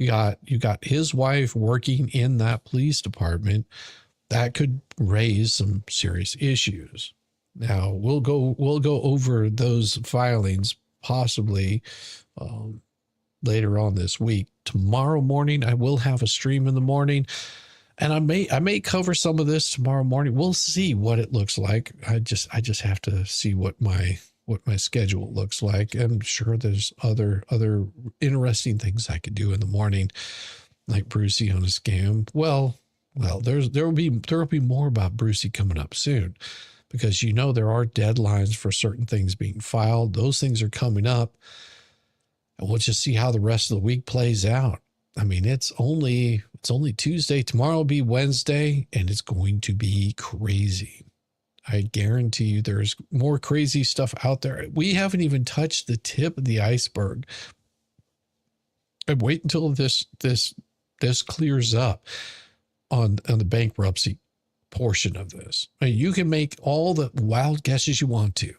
got his wife working in that police department. That could raise some serious issues. Now we'll go over those filings possibly later on this week. Tomorrow morning, I will have a stream in the morning, and I may cover some of this tomorrow morning. We'll see what it looks like. I just have to see what my schedule looks like. I'm sure there's other interesting things I could do in the morning, like Brucey on a scam. Well, there will be more about Brucey coming up soon, because you know there are deadlines for certain things being filed. Those things are coming up. And we'll just see how the rest of the week plays out. I mean, it's only Tuesday. Tomorrow will be Wednesday, and it's going to be crazy. I guarantee you there's more crazy stuff out there. We haven't even touched the tip of the iceberg. And wait until this clears up on the bankruptcy portion of this. I mean, you can make all the wild guesses you want to,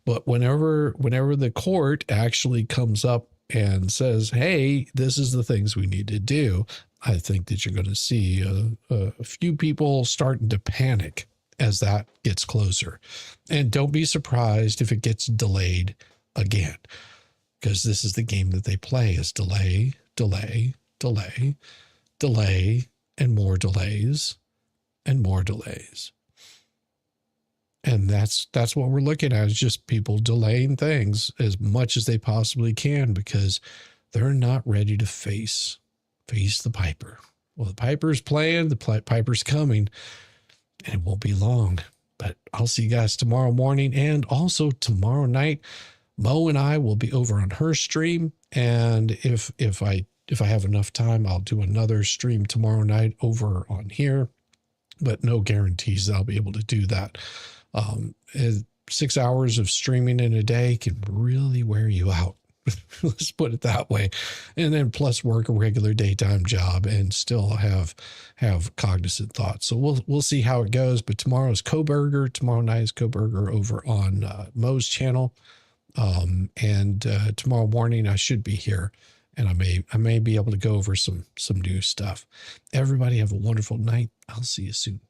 but whenever the court actually comes up and says, hey, this is the things we need to do, I think that you're going to see a few people starting to panic as that gets closer. And don't be surprised if it gets delayed again, because this is the game that they play, is delay, delay, delay, delay, and more delays and more delays. And that's what we're looking at, is just people delaying things as much as they possibly can, because they're not ready to face the Piper. Well, the Piper's playing, the Piper's coming, and it won't be long. But I'll see you guys tomorrow morning, and also tomorrow night. Mo and I will be over on her stream, and if I have enough time, I'll do another stream tomorrow night over on here, but no guarantees that I'll be able to do that. 6 hours of streaming in a day can really wear you out. Let's put it that way. And then plus work a regular daytime job and still have cognizant thoughts. So we'll see how it goes. But tomorrow's Coburger. Tomorrow night is Coburger over on Mo's channel. And tomorrow morning I should be here, and I may be able to go over some new stuff. Everybody have a wonderful night. I'll see you soon.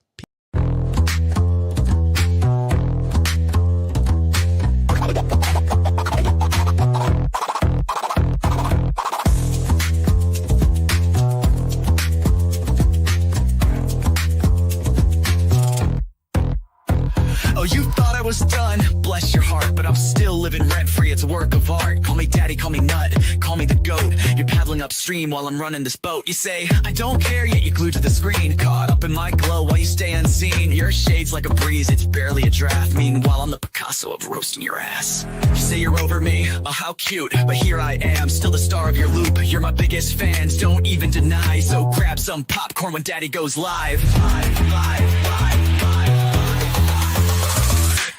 Oh, you thought I was done? Bless your heart, but I'm still living rent-free. It's a work of art. Call me daddy, call me nut, call me the goat. You're paddling upstream while I'm running this boat. You say, I don't care, yet you're glued to the screen. Caught up in my glow while you stay unseen. Your shade's like a breeze, it's barely a draft. Meanwhile, I'm the Picasso of roasting your ass. You say you're over me, oh how cute. But here I am, still the star of your loop. You're my biggest fans, don't even deny. So grab some popcorn when daddy goes live.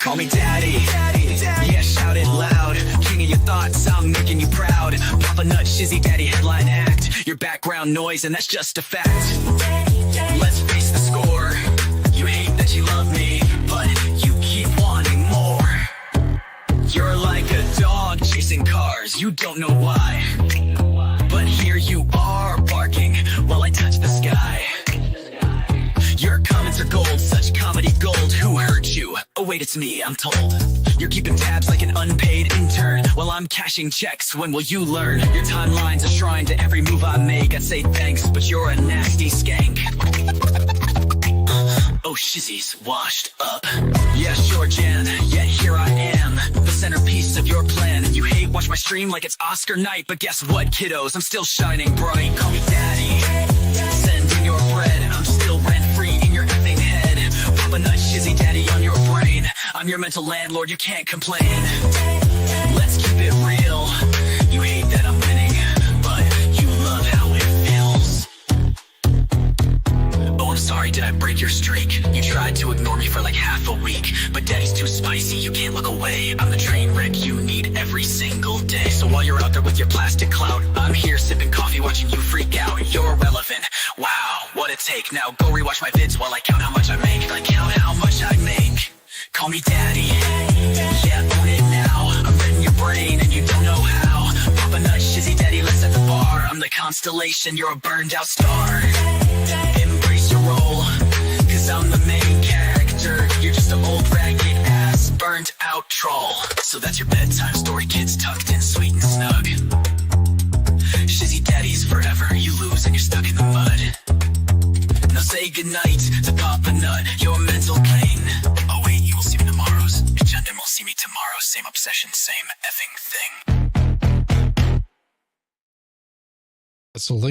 Call me daddy, yeah, shout it loud. King of your thoughts, I'm making you proud. Papa Nut, Shizzy Daddy, headline act. Your background noise, and that's just a fact. Let's face the score. You hate that you love me, but you keep wanting more. You're like a dog chasing cars, you don't know why. But here you are, barking while I touch the sky. Your comments are gold, such comedy gold. Who hurt you? Oh wait, it's me, I'm told. You're keeping tabs like an unpaid intern while I'm cashing checks. When will you learn? Your timeline's a shrine to every move I make. I'd say thanks, but you're a nasty skank. Oh, Shizzy's washed up. Yeah, sure, Jan, yet here I am, the centerpiece of your plan. And you hate watch my stream like it's Oscar night. But guess what, kiddos? I'm still shining bright. Call me daddy. Send in your bread. I'm still rent-free in your effing head. Papa Nut, Shizzy Daddy on your brain. I'm your mental landlord, you can't complain. Let's keep it real. You hate that I'm winning, but you love how it feels. Oh, I'm sorry, did I break your streak? You tried to ignore me for like half a week, but daddy's too spicy, you can't look away. I'm the train wreck you need every single day. So while you're out there with your plastic clout, I'm here sipping coffee watching you freak out. You're irrelevant, wow, what a take. Now go rewatch my vids while I count how much I make. I count how much I make. Call me daddy, yeah, own it now. I'm reading your brain and you don't know how. Papa Nut, Shizzy Daddy, let's set the bar. I'm the constellation, you're a burned out star. Embrace your role, cause I'm the main character. You're just an old ragged ass, burnt out troll. So that's your bedtime story, kids tucked in sweet and snug. Shizzy Daddy's forever, you lose and you're stuck in the mud. Now say goodnight to Papa Nut, your mental plane. Oh wait, you will see me tomorrow's. Agenda will see me tomorrow, same obsession, same effing thing. That's the link.